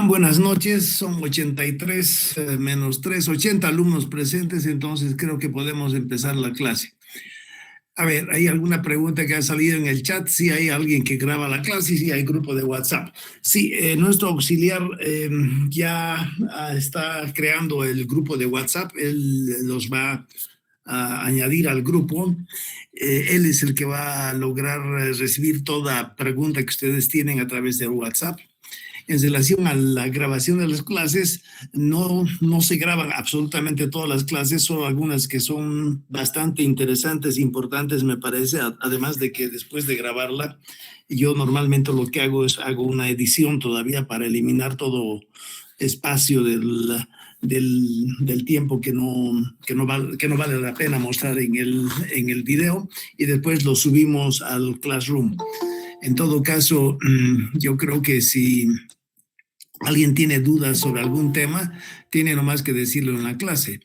Buenas noches, son 83 menos 3, 80 alumnos presentes, entonces creo que podemos empezar la clase. A ver, ¿hay alguna pregunta que ha salido en el chat? Sí, hay alguien que graba la clase y sí, hay grupo de WhatsApp. Sí, nuestro auxiliar ya está creando el grupo de WhatsApp, él los va a añadir al grupo. Él es el que va a lograr recibir toda pregunta que ustedes tienen a través de WhatsApp. En relación a la grabación de las clases, no se graban absolutamente todas las clases, solo algunas que son bastante interesantes, importantes, me parece, además de que después de grabarla, yo normalmente lo que hago es hago una edición todavía para eliminar todo espacio del tiempo que no vale la pena mostrar en el video, y después lo subimos al Classroom. En todo caso, yo creo que si alguien tiene dudas sobre algún tema, tiene nomás que decirlo en la clase.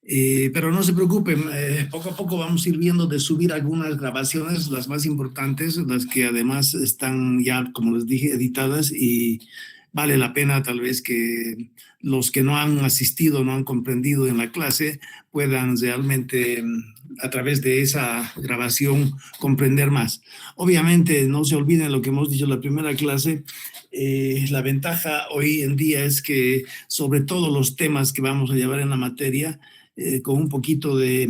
Pero no se preocupen, poco a poco vamos a ir viendo de subir algunas grabaciones, las más importantes, las que además están ya, como les dije, editadas, y vale la pena tal vez que los que no han asistido, no han comprendido en la clase, puedan realmente a través de esa grabación comprender más. Obviamente no se olviden lo que hemos dicho en la primera clase. La ventaja hoy en día es que sobre todo los temas que vamos a llevar en la materia, con un poquito de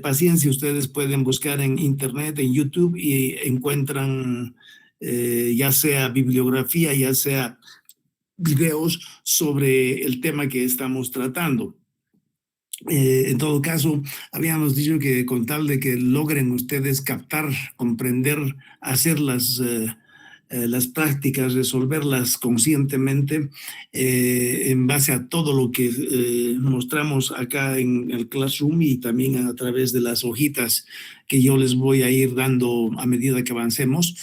paciencia, ustedes pueden buscar en internet, en YouTube, y encuentran ya sea bibliografía, ya sea videos sobre el tema que estamos tratando. En todo caso, habíamos dicho que con tal de que logren ustedes captar, comprender, hacer las prácticas, resolverlas conscientemente en base a todo lo que mostramos acá en el Classroom, y también a través de las hojitas que yo les voy a ir dando a medida que avancemos.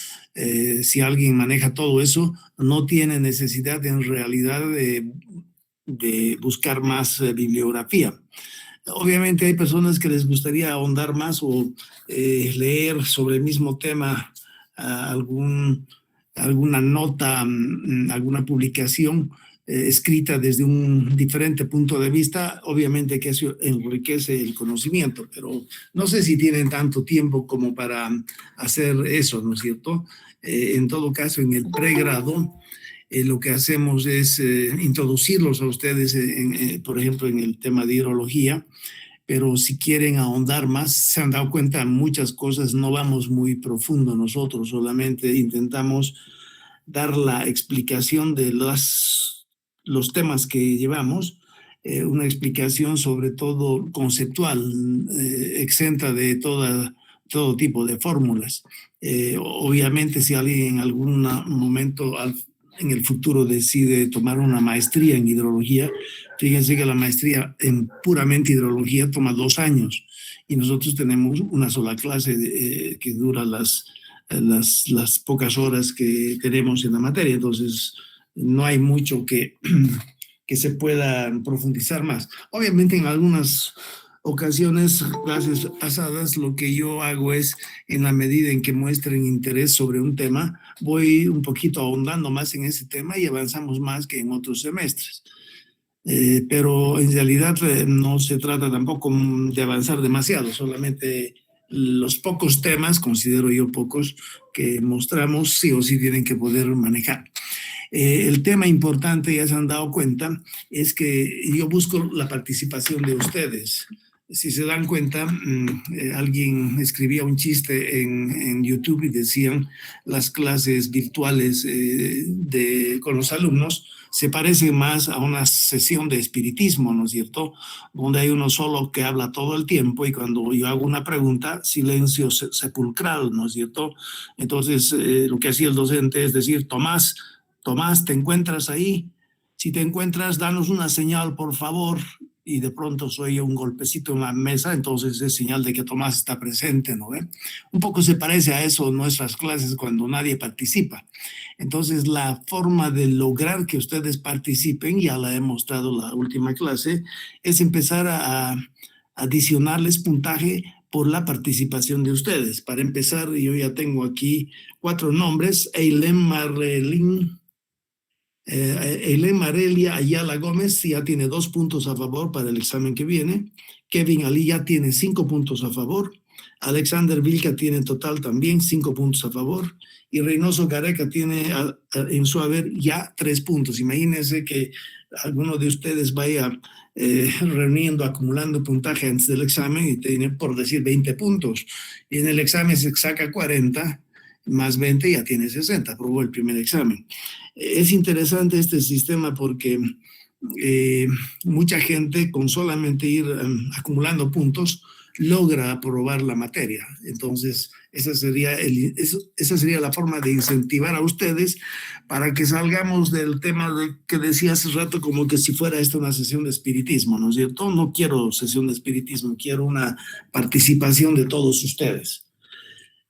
Si alguien maneja todo eso, no tiene necesidad en realidad de buscar más bibliografía. Obviamente hay personas que les gustaría ahondar más o leer sobre el mismo tema, alguna nota, alguna publicación escrita desde un diferente punto de vista. Obviamente que eso enriquece el conocimiento, pero no sé si tienen tanto tiempo como para hacer eso, ¿no es cierto? En todo caso, en el pregrado, lo que hacemos es introducirlos a ustedes, por ejemplo, en el tema de hidrología, pero si quieren ahondar más, se han dado cuenta muchas cosas, no vamos muy profundo nosotros, solamente intentamos dar la explicación de los temas que llevamos, una explicación sobre todo conceptual, exenta de todo tipo de fórmulas. Obviamente, si alguien en algún momento en el futuro decide tomar una maestría en hidrología, fíjense que la maestría en puramente hidrología toma 2 años, y nosotros tenemos una sola clase que dura las pocas horas que tenemos en la materia. Entonces no hay mucho que se pueda profundizar más. Obviamente en algunas ocasiones, clases pasadas, lo que yo hago es, en la medida en que muestren interés sobre un tema, voy un poquito ahondando más en ese tema y avanzamos más que en otros semestres. Pero en realidad no se trata tampoco de avanzar demasiado, solamente los pocos temas, considero yo pocos, que mostramos, sí o sí tienen que poder manejar. El tema importante, ya se han dado cuenta, es que yo busco la participación de ustedes. Si se dan cuenta, alguien escribía un chiste en YouTube y decían: las clases virtuales con los alumnos se parecen más a una sesión de espiritismo, ¿no es cierto? Donde hay uno solo que habla todo el tiempo, y cuando yo hago una pregunta, silencio sepulcral, ¿no es cierto? Entonces, lo que hacía el docente es decir: Tomás, ¿te encuentras ahí? Si te encuentras, danos una señal, por favor. Y de pronto soy un golpecito en la mesa, entonces es señal de que Tomás está presente, ¿no? Un poco se parece a eso en nuestras clases cuando nadie participa. Entonces, la forma de lograr que ustedes participen, ya la he mostrado la última clase, es empezar a adicionarles puntaje por la participación de ustedes. Para empezar, yo ya tengo aquí 4 nombres: Eileen, Marlene, Eileen Marelia Ayala Gómez ya tiene 2 puntos a favor para el examen que viene. Kevin Ali ya tiene 5 puntos a favor. Alexander Vilca tiene en total también 5 puntos a favor. Y Reynoso Gareca tiene en su haber ya 3 puntos. Imagínense que alguno de ustedes vaya reuniendo, acumulando puntaje antes del examen y tiene, por decir, 20 puntos. Y en el examen se saca 40, más 20 ya tiene 60, aprobó el primer examen. Es interesante este sistema porque mucha gente con solamente ir acumulando puntos logra aprobar la materia. Entonces, esa sería la forma de incentivar a ustedes para que salgamos del tema que decía hace rato, como que si fuera esta una sesión de espiritismo, ¿no es cierto? No quiero sesión de espiritismo, quiero una participación de todos ustedes.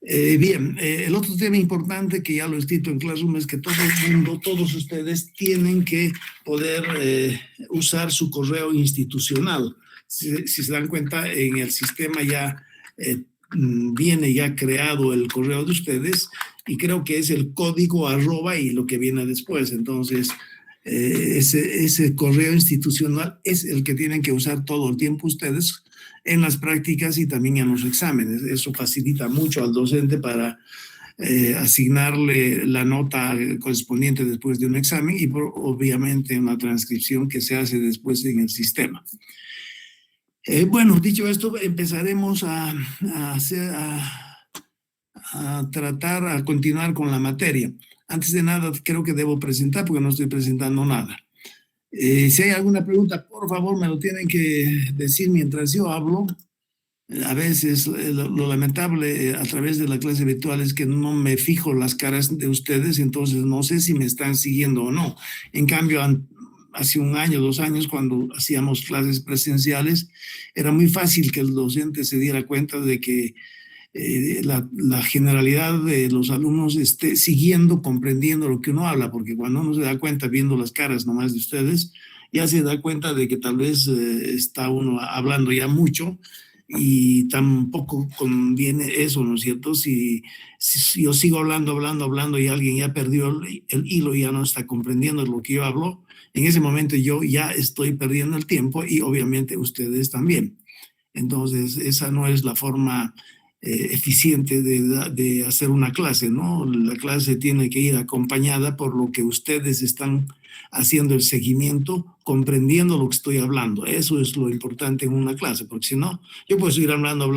Bien, el otro tema importante que ya lo he escrito en Classroom es que todo el mundo, todos ustedes tienen que poder usar su correo institucional. Si se dan cuenta, en el sistema ya viene ya creado el correo de ustedes y creo que es el código @ y lo que viene después. Entonces, ese correo institucional es el que tienen que usar todo el tiempo ustedes en las prácticas y también en los exámenes. Eso facilita mucho al docente para asignarle la nota correspondiente después de un examen y obviamente una transcripción que se hace después en el sistema. Bueno, dicho esto, empezaremos a continuar con la materia. Antes de nada, creo que debo presentar porque no estoy presentando nada. Si hay alguna pregunta, por favor, me lo tienen que decir mientras yo hablo. A veces lo lamentable a través de la clase virtual es que no me fijo las caras de ustedes, entonces no sé si me están siguiendo o no. En cambio, hace 1 año, 2 años, cuando hacíamos clases presenciales, era muy fácil que el docente se diera cuenta de que la generalidad de los alumnos esté siguiendo, comprendiendo lo que uno habla, porque cuando uno se da cuenta viendo las caras nomás de ustedes, ya se da cuenta de que tal vez está uno hablando ya mucho y tampoco conviene eso, ¿no es cierto? Si yo sigo hablando y alguien ya perdió el hilo y ya no está comprendiendo lo que yo hablo, en ese momento yo ya estoy perdiendo el tiempo y obviamente ustedes también. Entonces, esa no es la forma eficiente de hacer una clase, ¿no? La clase tiene que ir acompañada por lo que ustedes están haciendo el seguimiento, comprendiendo lo que estoy hablando. Eso es lo importante en una clase, porque si no, yo puedo seguir hablando,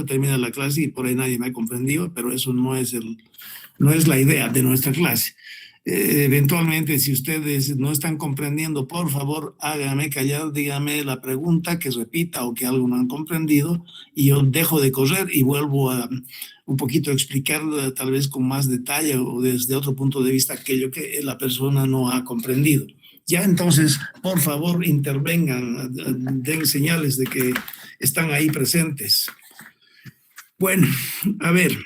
termina la clase y por ahí nadie me ha comprendido, pero eso no es la idea de nuestra clase. Eventualmente, si ustedes no están comprendiendo, por favor, háganme callar, díganme la pregunta, que repita o que algo no han comprendido y yo dejo de correr y vuelvo a un poquito explicar tal vez con más detalle o desde otro punto de vista aquello que la persona no ha comprendido. Ya entonces, por favor, intervengan, den señales de que están ahí presentes. Bueno, a ver.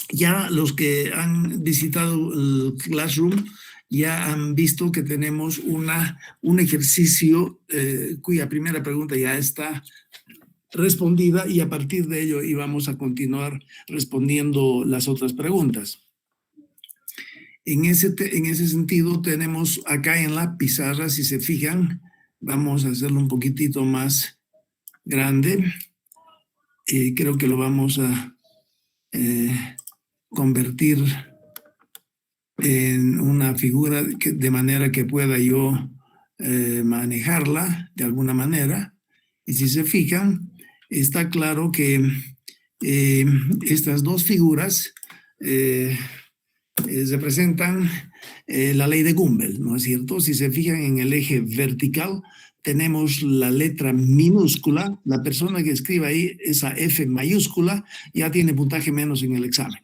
Ya los que han visitado el Classroom ya han visto que tenemos un ejercicio cuya primera pregunta ya está respondida y a partir de ello íbamos a continuar respondiendo las otras preguntas. En ese sentido tenemos acá en la pizarra, si se fijan, vamos a hacerlo un poquitito más grande. Creo que lo vamos a convertir en una figura de manera que pueda yo manejarla de alguna manera. Y si se fijan, está claro que estas dos figuras representan la ley de Gumbel, ¿no es cierto? Si se fijan en el eje vertical, tenemos la letra minúscula. La persona que escriba ahí esa F mayúscula ya tiene puntaje menos en el examen.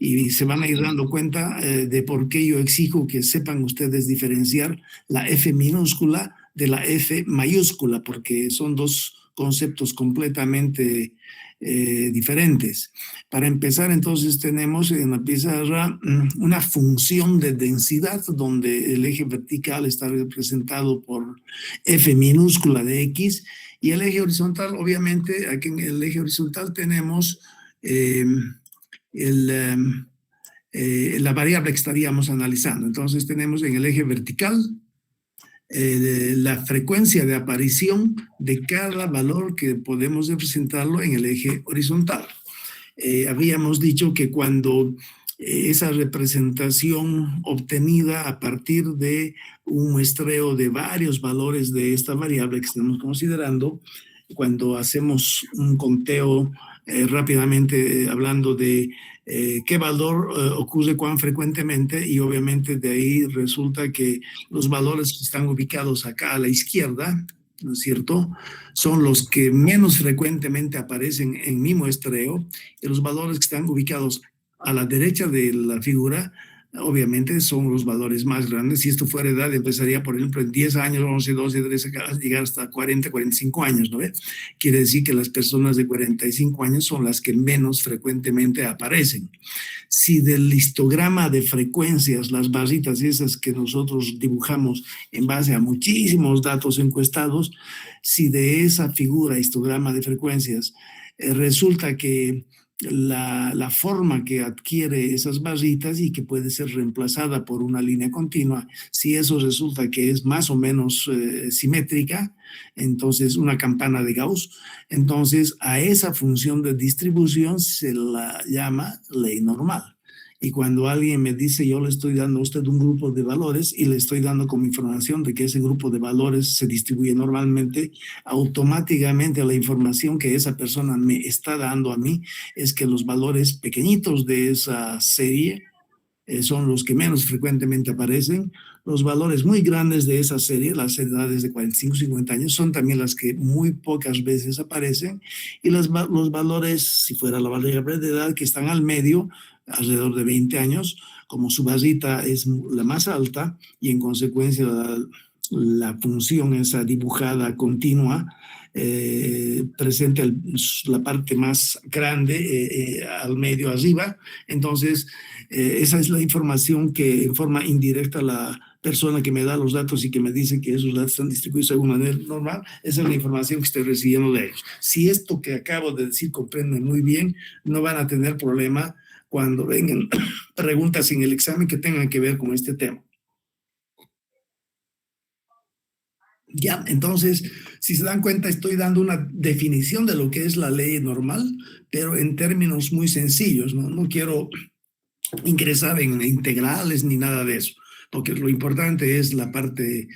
Y se van a ir dando cuenta de por qué yo exijo que sepan ustedes diferenciar la F minúscula de la F mayúscula, porque son dos conceptos completamente diferentes. Para empezar, entonces, tenemos en la pizarra una función de densidad donde el eje vertical está representado por F minúscula de X y el eje horizontal, obviamente, aquí en el eje horizontal tenemos la variable que estaríamos analizando. Entonces tenemos en el eje vertical la frecuencia de aparición de cada valor que podemos representarlo en el eje horizontal. Habíamos dicho que cuando esa representación obtenida a partir de un muestreo de varios valores de esta variable que estamos considerando, cuando hacemos un conteo rápidamente hablando de qué valor ocurre cuán frecuentemente, y obviamente de ahí resulta que los valores que están ubicados acá a la izquierda, ¿no es cierto?, son los que menos frecuentemente aparecen en mi muestreo, y los valores que están ubicados a la derecha de la figura obviamente son los valores más grandes. Si esto fuera edad, empezaría, por ejemplo, en 10 años, 11, 12, 13, llegar hasta 40, 45 años, ¿no ve? Quiere decir que las personas de 45 años son las que menos frecuentemente aparecen. Si del histograma de frecuencias, las barritas esas que nosotros dibujamos en base a muchísimos datos encuestados, si de esa figura, histograma de frecuencias, resulta que la forma que adquiere esas barritas y que puede ser reemplazada por una línea continua, si eso resulta que es más o menos simétrica, entonces una campana de Gauss, entonces a esa función de distribución se la llama ley normal. Y cuando alguien me dice, yo le estoy dando a usted un grupo de valores y le estoy dando como información de que ese grupo de valores se distribuye normalmente, automáticamente la información que esa persona me está dando a mí es que los valores pequeñitos de esa serie son los que menos frecuentemente aparecen. Los valores muy grandes de esa serie, las edades de 45, 50 años, son también las que muy pocas veces aparecen. Y los valores, si fuera la variable de edad, que están al medio, alrededor de 20 años, como su barrita es la más alta y en consecuencia la función esa dibujada continua presenta la parte más grande al medio arriba. Entonces, esa es la información que en forma indirecta la persona que me da los datos y que me dice que esos datos están distribuidos de una manera normal, esa es la información que estoy recibiendo de ellos. Si esto que acabo de decir comprenden muy bien, no van a tener problema cuando vengan preguntas en el examen que tengan que ver con este tema. Ya, entonces, si se dan cuenta, estoy dando una definición de lo que es la ley normal, pero en términos muy sencillos, ¿no? No quiero ingresar en integrales ni nada de eso, porque lo importante es la parte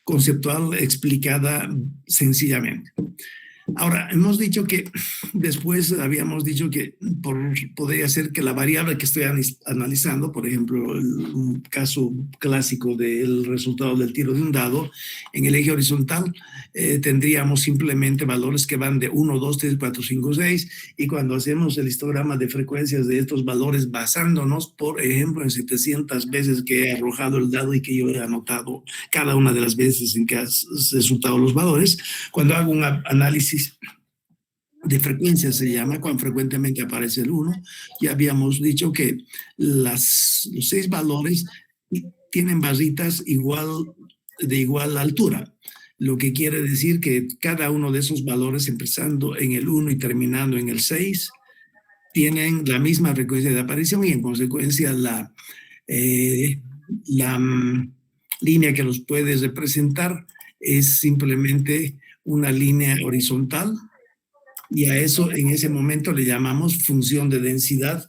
conceptual explicada sencillamente. Ahora, hemos dicho que, después habíamos dicho que podría ser que la variable que estoy analizando, por ejemplo, un caso clásico del resultado del tiro de un dado, en el eje horizontal tendríamos simplemente valores que van de 1, 2, 3, 4, 5, 6, y cuando hacemos el histograma de frecuencias de estos valores basándonos, por ejemplo, en 700 veces que he arrojado el dado y que yo he anotado cada una de las veces en que han resultado los valores, cuando hago un análisis de frecuencia se llama, cuán frecuentemente aparece el 1. Ya habíamos dicho que los 6 valores tienen barritas de igual altura, lo que quiere decir que cada uno de esos valores, empezando en el 1 y terminando en el 6, tienen la misma frecuencia de aparición y en consecuencia la línea que los puede representar es simplemente una línea horizontal, y a eso en ese momento le llamamos función de densidad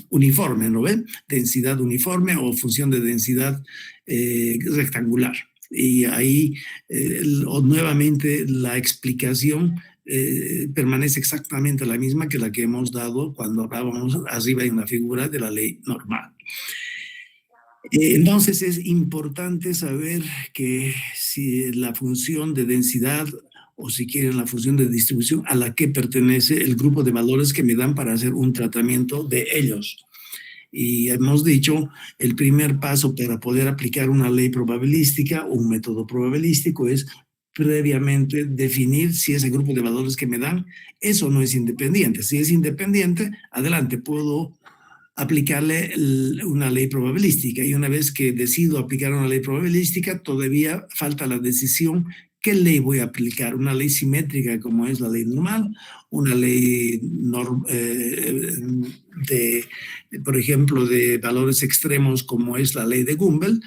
uniforme, ¿no ven? Densidad uniforme o función de densidad rectangular. Y ahí nuevamente la explicación permanece exactamente la misma que la que hemos dado cuando hablábamos arriba en la figura de la ley normal. Entonces es importante saber que si la función de densidad, o si quieren la función de distribución, a la que pertenece el grupo de valores que me dan para hacer un tratamiento de ellos. Y hemos dicho, el primer paso para poder aplicar una ley probabilística o un método probabilístico es previamente definir si ese grupo de valores que me dan, eso no es independiente. Si es independiente, adelante, puedo aplicarle una ley probabilística. Y una vez que decido aplicar una ley probabilística, todavía falta la decisión ¿qué ley voy a aplicar? ¿Una ley simétrica como es la ley normal? ¿Una ley, por ejemplo, de valores extremos como es la ley de Gumbel,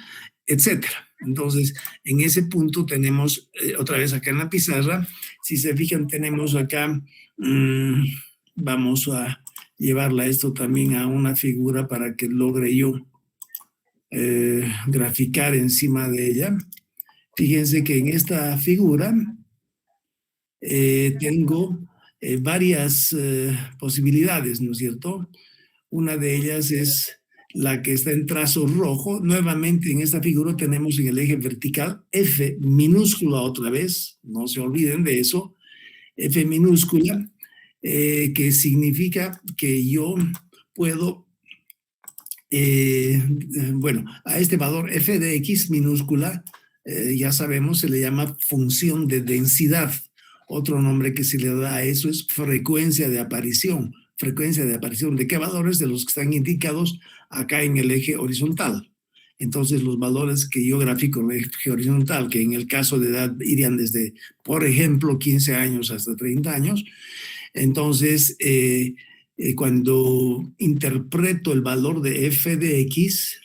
etcétera? Entonces, en ese punto tenemos, otra vez acá en la pizarra, si se fijan, tenemos acá, vamos a llevarla esto también a una figura para que logre yo graficar encima de ella. Fíjense que en esta figura tengo varias posibilidades, ¿no es cierto? Una de ellas es la que está en trazo rojo. Nuevamente en esta figura tenemos en el eje vertical F minúscula otra vez, no se olviden de eso, F minúscula, que significa que yo puedo, bueno, a este valor F de X minúscula, ya sabemos, se le llama función de densidad. Otro nombre que se le da a eso es frecuencia de aparición. Frecuencia de aparición de qué valores, de los que están indicados acá en el eje horizontal. Entonces, los valores que yo grafico en el eje horizontal, que en el caso de edad irían desde, por ejemplo, 15 años hasta 30 años. Entonces, cuando interpreto el valor de f de x,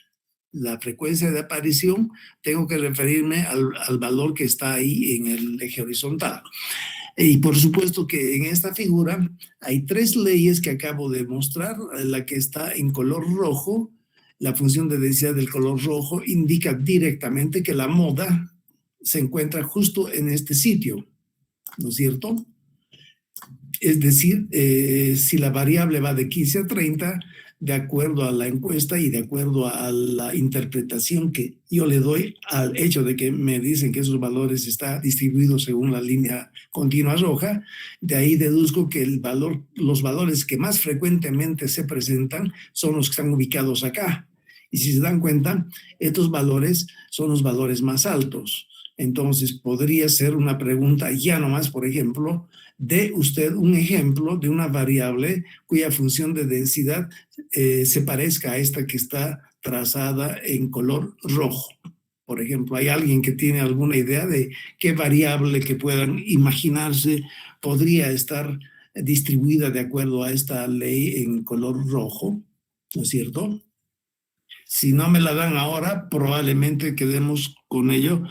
la frecuencia de aparición, tengo que referirme al valor que está ahí en el eje horizontal. Y por supuesto que en esta figura hay tres leyes que acabo de mostrar. La que está en color rojo, la función de densidad del color rojo, indica directamente que la moda se encuentra justo en este sitio, ¿no es cierto? Es decir, si la variable va de 15 a 30, de acuerdo a la encuesta y de acuerdo a la interpretación que yo le doy al hecho de que me dicen que esos valores están distribuidos según la línea continua roja, de ahí deduzco que los valores que más frecuentemente se presentan son los que están ubicados acá. Y si se dan cuenta, estos valores son los valores más altos. Entonces, podría ser una pregunta ya nomás, por ejemplo, de usted un ejemplo de una variable cuya función de densidad se parezca a esta que está trazada en color rojo. Por ejemplo, ¿hay alguien que tiene alguna idea de qué variable que puedan imaginarse podría estar distribuida de acuerdo a esta ley en color rojo? ¿No es cierto? Si no me la dan ahora, probablemente quedemos con ello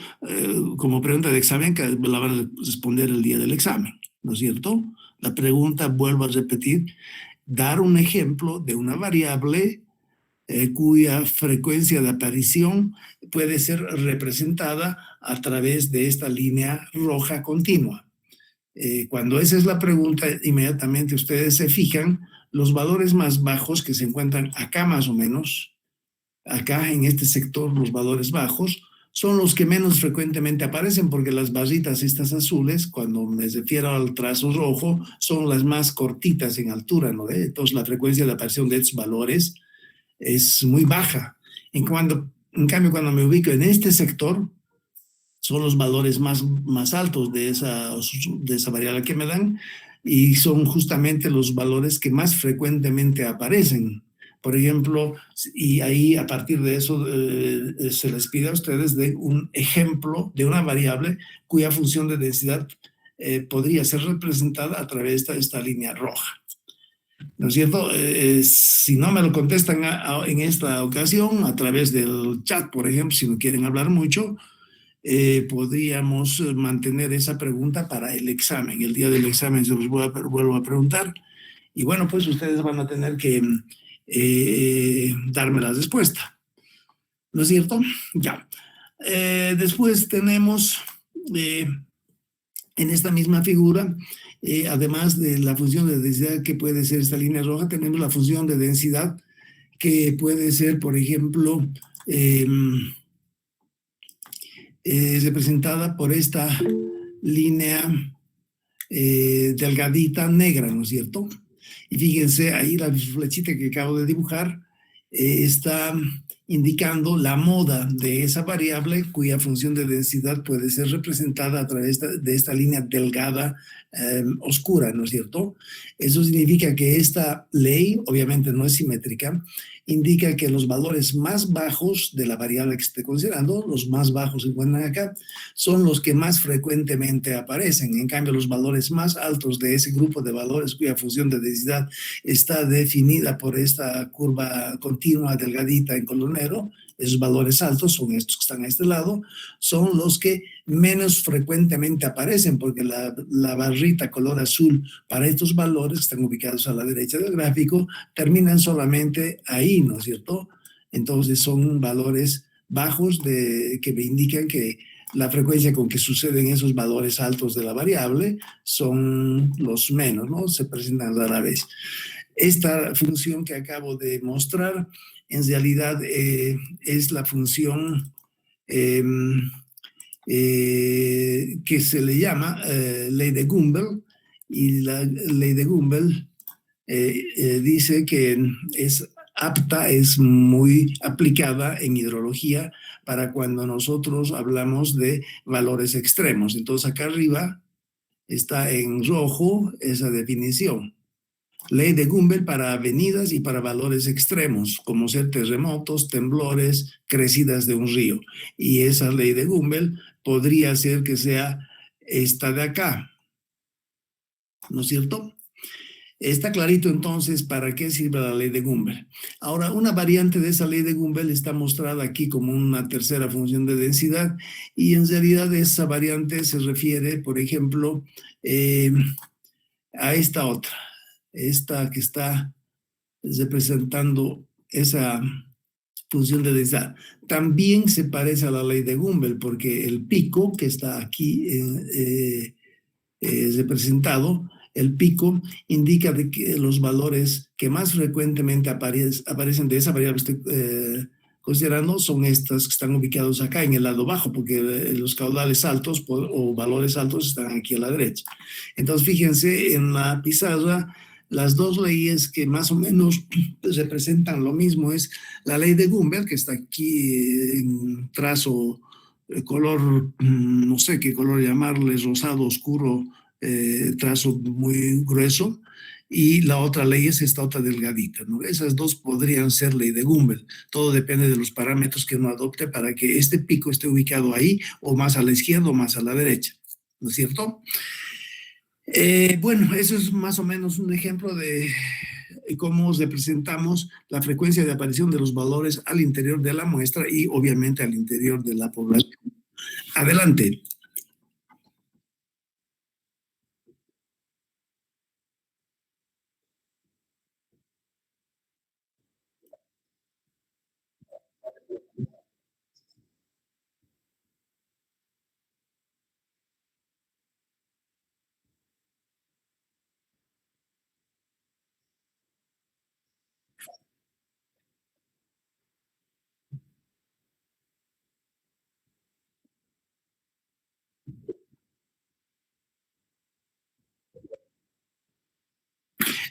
como pregunta de examen que la van a responder el día del examen, ¿no es cierto? La pregunta, vuelvo a repetir, dar un ejemplo de una variable cuya frecuencia de aparición puede ser representada a través de esta línea roja continua. Cuando esa es la pregunta, inmediatamente ustedes se fijan los valores más bajos que se encuentran acá más o menos. Acá en este sector los valores bajos son los que menos frecuentemente aparecen porque las barritas estas azules, cuando me refiero al trazo rojo, son las más cortitas en altura, ¿no? Entonces la frecuencia de aparición de estos valores es muy baja. En cambio, cuando me ubico en este sector, son los valores más altos de esa variable que me dan y son justamente los valores que más frecuentemente aparecen. Por ejemplo, y ahí a partir de eso se les pide a ustedes de un ejemplo de una variable cuya función de densidad podría ser representada a través de esta línea roja. ¿No es cierto? Si no me lo contestan en esta ocasión, a través del chat, por ejemplo, si no quieren hablar mucho, podríamos mantener esa pregunta para el examen. El día del examen se los vuelvo a preguntar. Y bueno, pues ustedes van a tener que darme la respuesta. ¿No es cierto? Ya. Después tenemos en esta misma figura, además de la función de densidad que puede ser esta línea roja, tenemos la función de densidad que puede ser, por ejemplo, representada por esta línea delgadita negra, ¿no es cierto? Y fíjense, ahí la flechita que acabo de dibujar está indicando la moda de esa variable cuya función de densidad puede ser representada a través de esta línea delgada oscura, ¿no es cierto? Eso significa que esta ley, obviamente no es simétrica, indica que los valores más bajos de la variable que esté considerando, los más bajos se encuentran acá, son los que más frecuentemente aparecen. En cambio, los valores más altos de ese grupo de valores cuya función de densidad está definida por esta curva continua delgadita en color negro, esos valores altos son estos que están a este lado, son los que menos frecuentemente aparecen, porque la barrita color azul para estos valores que están ubicados a la derecha del gráfico terminan solamente ahí, ¿no es cierto? Entonces son valores bajos que me indican que la frecuencia con que suceden esos valores altos de la variable son los menos, ¿no? Se presentan rara vez. Esta función que acabo de mostrar en realidad es la función que se le llama ley de Gumbel, y la ley de Gumbel dice que es apta, es muy aplicada en hidrología para cuando nosotros hablamos de valores extremos. Entonces acá arriba está en rojo esa definición. Ley de Gumbel para avenidas y para valores extremos, como ser terremotos, temblores, crecidas de un río. Y esa ley de Gumbel podría ser que sea esta de acá, ¿no es cierto? Está clarito entonces para qué sirve la ley de Gumbel. Ahora, una variante de esa ley de Gumbel está mostrada aquí como una tercera función de densidad, y en realidad esa variante se refiere, por ejemplo, a esta otra. Esta que está representando esa función de densidad. También se parece a la ley de Gumbel, porque el pico que está aquí representado, el pico indica de que los valores que más frecuentemente aparecen de esa variable que estoy considerando son estas que están ubicados acá en el lado bajo, porque los caudales altos o valores altos están aquí a la derecha. Entonces, fíjense en la pizarra, las dos leyes que más o menos representan lo mismo es la ley de Gumbel, que está aquí en trazo color, no sé qué color llamarle, rosado oscuro, trazo muy grueso, y la otra ley es esta otra delgadita, ¿no? Esas dos podrían ser ley de Gumbel. Todo depende de los parámetros que uno adopte para que este pico esté ubicado ahí, o más a la izquierda o más a la derecha, ¿no es cierto? Bueno, eso es más o menos un ejemplo de cómo representamos la frecuencia de aparición de los valores al interior de la muestra y obviamente al interior de la población. Adelante.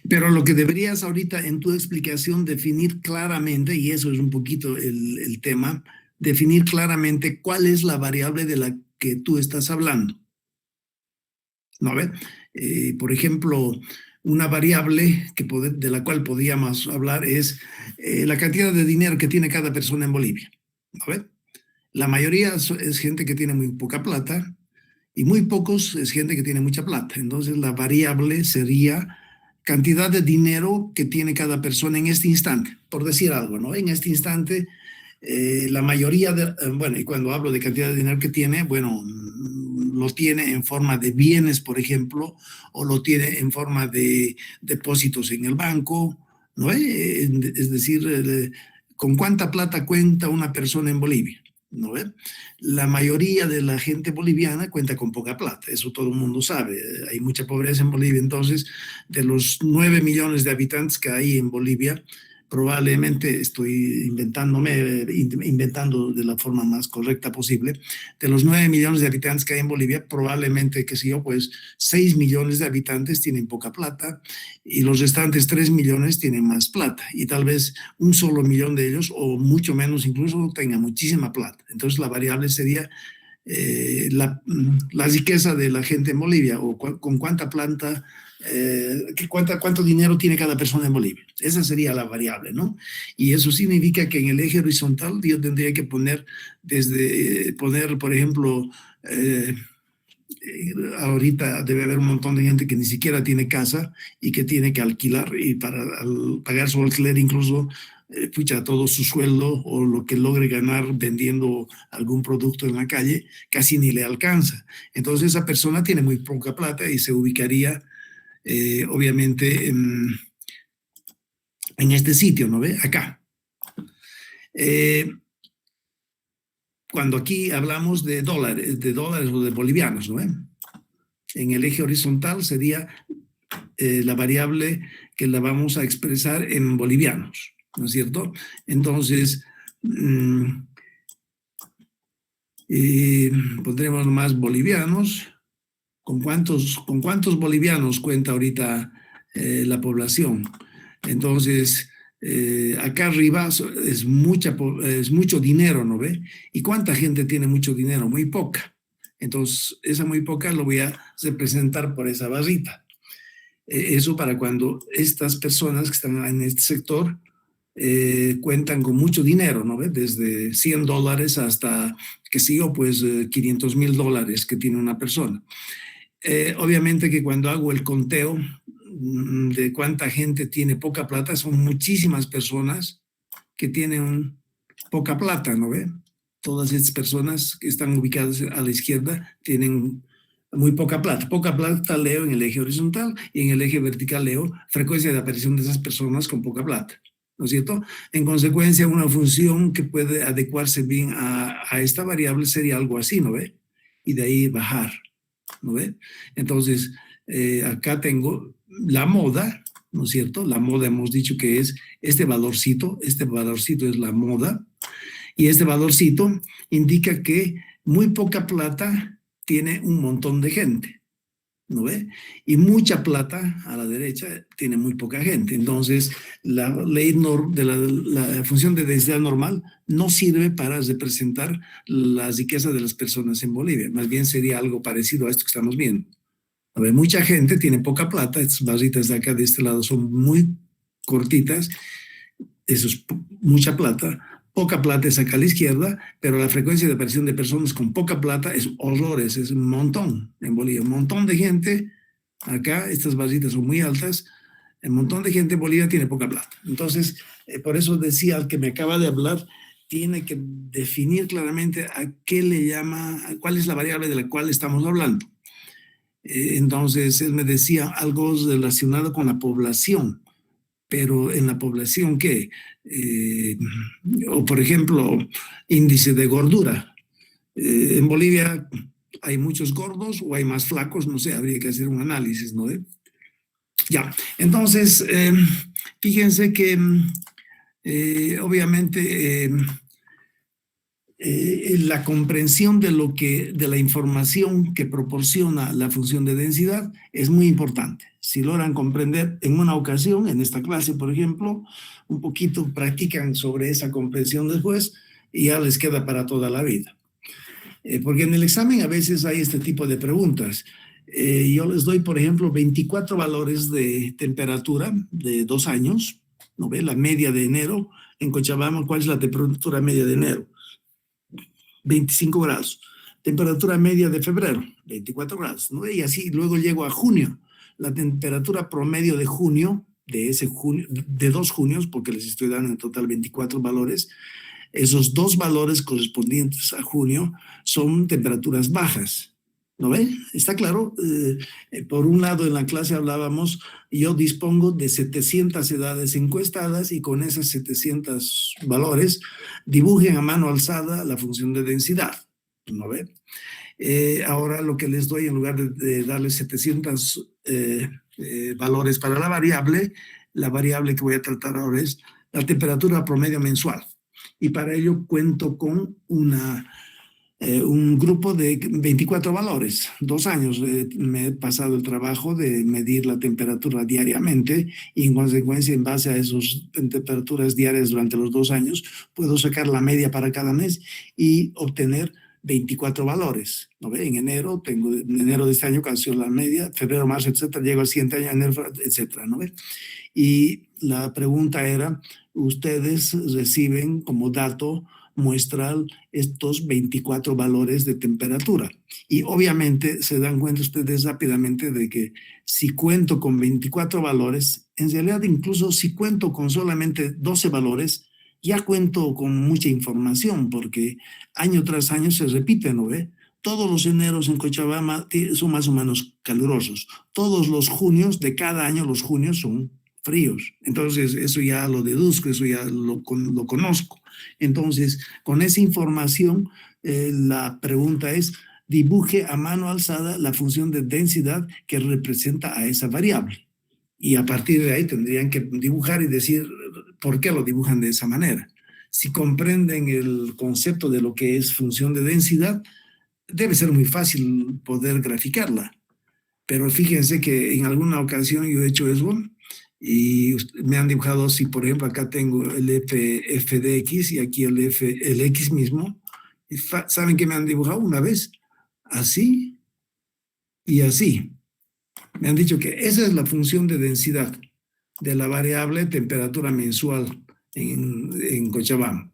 Pero lo que deberías ahorita en tu explicación definir claramente, y eso es un poquito el tema, definir claramente cuál es la variable de la que tú estás hablando. ¿No ve? Por ejemplo, una variable de la cual podríamos hablar es la cantidad de dinero que tiene cada persona en Bolivia. ¿No ve? La mayoría es gente que tiene muy poca plata, y muy pocos es gente que tiene mucha plata. Entonces la variable sería cantidad de dinero que tiene cada persona en este instante, por decir algo, ¿no? En este instante, la mayoría bueno, y cuando hablo de cantidad de dinero que tiene, bueno, lo tiene en forma de bienes, por ejemplo, o lo tiene en forma de depósitos en el banco, ¿no? Es decir, ¿con cuánta plata cuenta una persona en Bolivia? ¿No ve? La mayoría de la gente boliviana cuenta con poca plata, eso todo el mundo sabe. Hay mucha pobreza en Bolivia. Entonces, de los 9 millones de habitantes que hay en Bolivia, probablemente estoy inventando de la forma más correcta posible, de los 9 millones de habitantes que hay en Bolivia, probablemente, qué sé yo, pues 6 millones de habitantes tienen poca plata, y los restantes 3 millones tienen más plata, y tal vez un solo millón de ellos, o mucho menos incluso, tenga muchísima plata. Entonces la variable sería la riqueza de la gente en Bolivia o con cuánta planta, cuánto dinero tiene cada persona en Bolivia. Esa sería la variable, ¿no? Y eso significa que en el eje horizontal yo tendría que poner, por ejemplo, ahorita debe haber un montón de gente que ni siquiera tiene casa y que tiene que alquilar, y para pagar su alquiler incluso pucha, todo su sueldo o lo que logre ganar vendiendo algún producto en la calle casi ni le alcanza. Entonces esa persona tiene muy poca plata y se ubicaría obviamente en este sitio, ¿no ve? Acá. Cuando aquí hablamos de dólares o de bolivianos, ¿no ve? En el eje horizontal sería la variable que la vamos a expresar en bolivianos, ¿no es cierto? Entonces, pondremos más bolivianos. ¿Con cuántos bolivianos cuenta ahorita la población? Entonces, acá arriba es mucho dinero, ¿no ve? ¿Y cuánta gente tiene mucho dinero? Muy poca. Entonces, esa muy poca lo voy a representar por esa barrita. Eso para cuando estas personas que están en este sector cuentan con mucho dinero, ¿no ve? Desde $100 hasta, qué sé yo, pues $500,000 que tiene una persona. Obviamente que cuando hago el conteo de cuánta gente tiene poca plata, son muchísimas personas que tienen poca plata, ¿no ve? Todas estas personas que están ubicadas a la izquierda tienen muy poca plata. Poca plata leo en el eje horizontal y en el eje vertical leo frecuencia de aparición de esas personas con poca plata, ¿no es cierto? En consecuencia, una función que puede adecuarse bien a esta variable sería algo así, ¿no ve? Y de ahí bajar, ¿no ve? Entonces, acá tengo la moda, ¿no es cierto? La moda hemos dicho que es este valorcito es la moda, y este valorcito indica que muy poca plata tiene un montón de gente, ¿no ve? Y mucha plata a la derecha tiene muy poca gente. Entonces, la ley de la función de densidad normal no sirve para representar la riqueza de las personas en Bolivia. Más bien sería algo parecido a esto que estamos viendo. A ver, mucha gente tiene poca plata. Estas barritas de acá, de este lado, son muy cortitas. Eso es mucha plata. Poca plata es acá a la izquierda, pero la frecuencia de aparición de personas con poca plata es horrores, es un montón en Bolivia. Un montón de gente acá, estas barritas son muy altas. Un montón de gente en Bolivia tiene poca plata. Entonces, por eso decía al que me acaba de hablar, tiene que definir claramente a qué le llama, cuál es la variable de la cual estamos hablando. Entonces, él me decía algo relacionado con la población, pero en la población, ¿qué? O por ejemplo, índice de gordura. En Bolivia hay muchos gordos o hay más flacos, no sé, habría que hacer un análisis, ¿no? Ya, entonces, fíjense que obviamente la comprensión de la información que proporciona la función de densidad es muy importante. Si logran comprender en una ocasión, en esta clase, por ejemplo, un poquito practican sobre esa comprensión después y ya les queda para toda la vida. Porque en el examen a veces hay este tipo de preguntas. Yo les doy, por ejemplo, 24 valores de temperatura de 2 años, ¿no ve? La media de enero en Cochabamba, ¿cuál es la temperatura media de enero? 25 grados. Temperatura media de febrero, 24 grados, ¿no? Y así luego llego a junio. La temperatura promedio de junio, de 2 junios, porque les estoy dando en total 24 valores, esos 2 valores correspondientes a junio son temperaturas bajas, ¿no ven? ¿Está claro? Por un lado, en la clase hablábamos, yo dispongo de 700 edades encuestadas y con esas 700 valores dibujen a mano alzada la función de densidad, ¿no ven? Ahora lo que les doy, en lugar de darles 700 valores para la variable que voy a tratar ahora es la temperatura promedio mensual. Y para ello cuento con un grupo de 24 valores. 2 años me he pasado el trabajo de medir la temperatura diariamente y en consecuencia, en base a esas temperaturas diarias durante los 2 años, puedo sacar la media para cada mes y obtener 24 valores, ¿no ve? En enero, en enero de este año canceló la media, febrero, marzo, etcétera, llego al siguiente año, enero, etcétera, ¿no ve? Y la pregunta era, ustedes reciben como dato muestral estos 24 valores de temperatura. Y obviamente se dan cuenta ustedes rápidamente de que si cuento con 24 valores, en realidad incluso si cuento con solamente 12 valores, ya cuento con mucha información porque año tras año se repite, ¿no ve? Todos los eneros en Cochabamba son más o menos calurosos. Todos los junios de cada año, los junios son fríos. Entonces, eso ya lo deduzco, eso ya lo conozco. Entonces, con esa información, la pregunta es, dibuje a mano alzada la función de densidad que representa a esa variable. Y a partir de ahí tendrían que dibujar y decir por qué lo dibujan de esa manera. Si comprenden el concepto de lo que es función de densidad, debe ser muy fácil poder graficarla. Pero fíjense que en alguna ocasión yo he hecho eso y me han dibujado así, por ejemplo, acá tengo el f de x y aquí el x mismo. Y ¿saben qué me han dibujado una vez? Así y así. Me han dicho que esa es la función de densidad de la variable temperatura mensual en Cochabamba.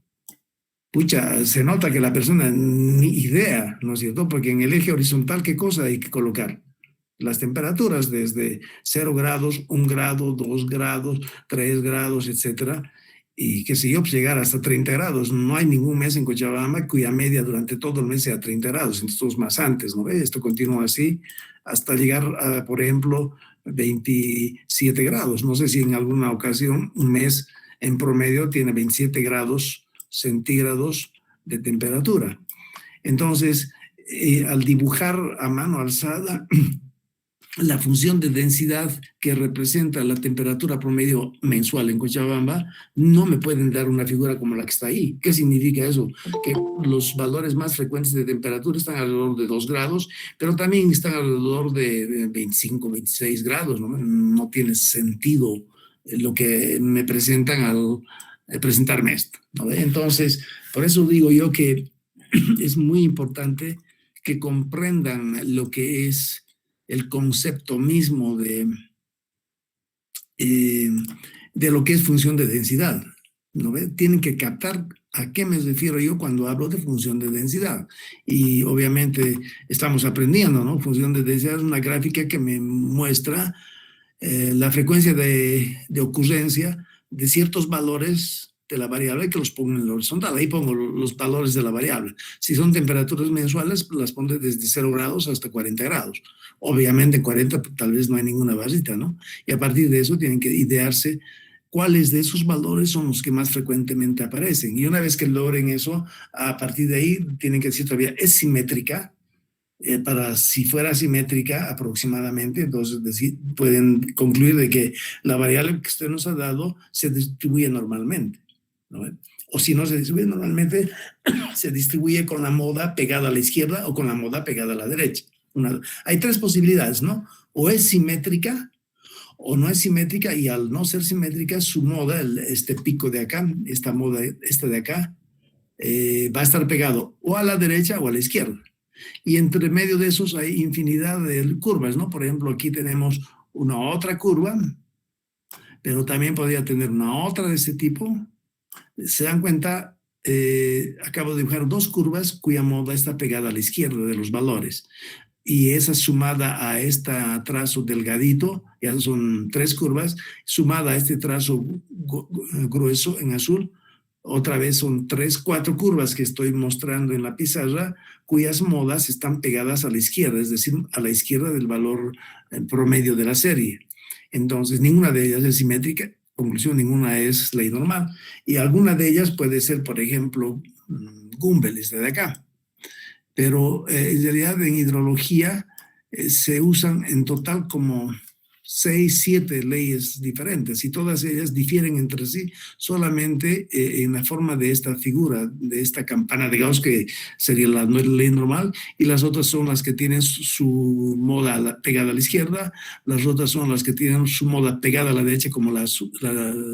Pucha, se nota que la persona ni idea, ¿no es cierto? Porque en el eje horizontal, ¿qué cosa hay que colocar? Las temperaturas desde 0 grados, 1 grado, 2 grados, 3 grados, etcétera. Y qué sé yo, pues llegar hasta 30 grados. No hay ningún mes en Cochabamba cuya media durante todo el mes sea 30 grados, entonces más antes, ¿no ves? Esto continúa así hasta llegar a, por ejemplo, 27 grados. No sé si en alguna ocasión un mes en promedio tiene 27 grados centígrados de temperatura. Entonces, al dibujar a mano alzada la función de densidad que representa la temperatura promedio mensual en Cochabamba, no me pueden dar una figura como la que está ahí. ¿Qué significa eso? Que los valores más frecuentes de temperatura están alrededor de 2 grados, pero también están alrededor de 25, 26 grados. No tiene sentido lo que me presentan al presentarme esto, ¿no? Entonces, por eso digo yo que es muy importante que comprendan lo que es el concepto mismo de lo que es función de densidad, ¿no ve? Tienen que captar a qué me refiero yo cuando hablo de función de densidad. Y obviamente estamos aprendiendo, ¿no? Función de densidad es una gráfica que me muestra la frecuencia de ocurrencia de ciertos valores de la variable que los pongo en la horizontal. Ahí pongo los valores de la variable. Si son temperaturas mensuales, las pongo desde 0 grados hasta 40 grados. Obviamente en 40 tal vez no hay ninguna barrita, ¿no? Y a partir de eso tienen que idearse cuáles de esos valores son los que más frecuentemente aparecen. Y una vez que logren eso, a partir de ahí tienen que decir todavía, ¿es simétrica? Para si fuera simétrica aproximadamente, entonces pueden concluir de que la variable que usted nos ha dado se distribuye normalmente, ¿no? O si no se distribuye normalmente, se distribuye con la moda pegada a la izquierda o con la moda pegada a la derecha. Hay tres posibilidades, ¿no? O es simétrica o no es simétrica, y al no ser simétrica, su moda, este pico de acá, esta moda, esta de acá, va a estar pegado o a la derecha o a la izquierda. Y entre medio de esos hay infinidad de curvas, ¿no? Por ejemplo, aquí tenemos una otra curva, pero también podría tener una otra de ese tipo. Se dan cuenta, acabo de dibujar dos curvas cuya moda está pegada a la izquierda de los valores. Y esa sumada a este trazo delgadito, ya son tres curvas, sumada a este trazo grueso en azul, otra vez son cuatro curvas que estoy mostrando en la pizarra, cuyas modas están pegadas a la izquierda, es decir, a la izquierda del valor promedio de la serie. Entonces, ninguna de ellas es simétrica, conclusión, ninguna es ley normal. Y alguna de ellas puede ser, por ejemplo, Gumbel, este de acá. Pero en realidad en hidrología se usan en total como 6, 7 leyes diferentes, y todas ellas difieren entre sí solamente en la forma de esta figura, de esta campana de Gauss, que sería la ley normal, y las otras son las que tienen su moda pegada a la izquierda, las otras son las que tienen su moda pegada a la derecha, como la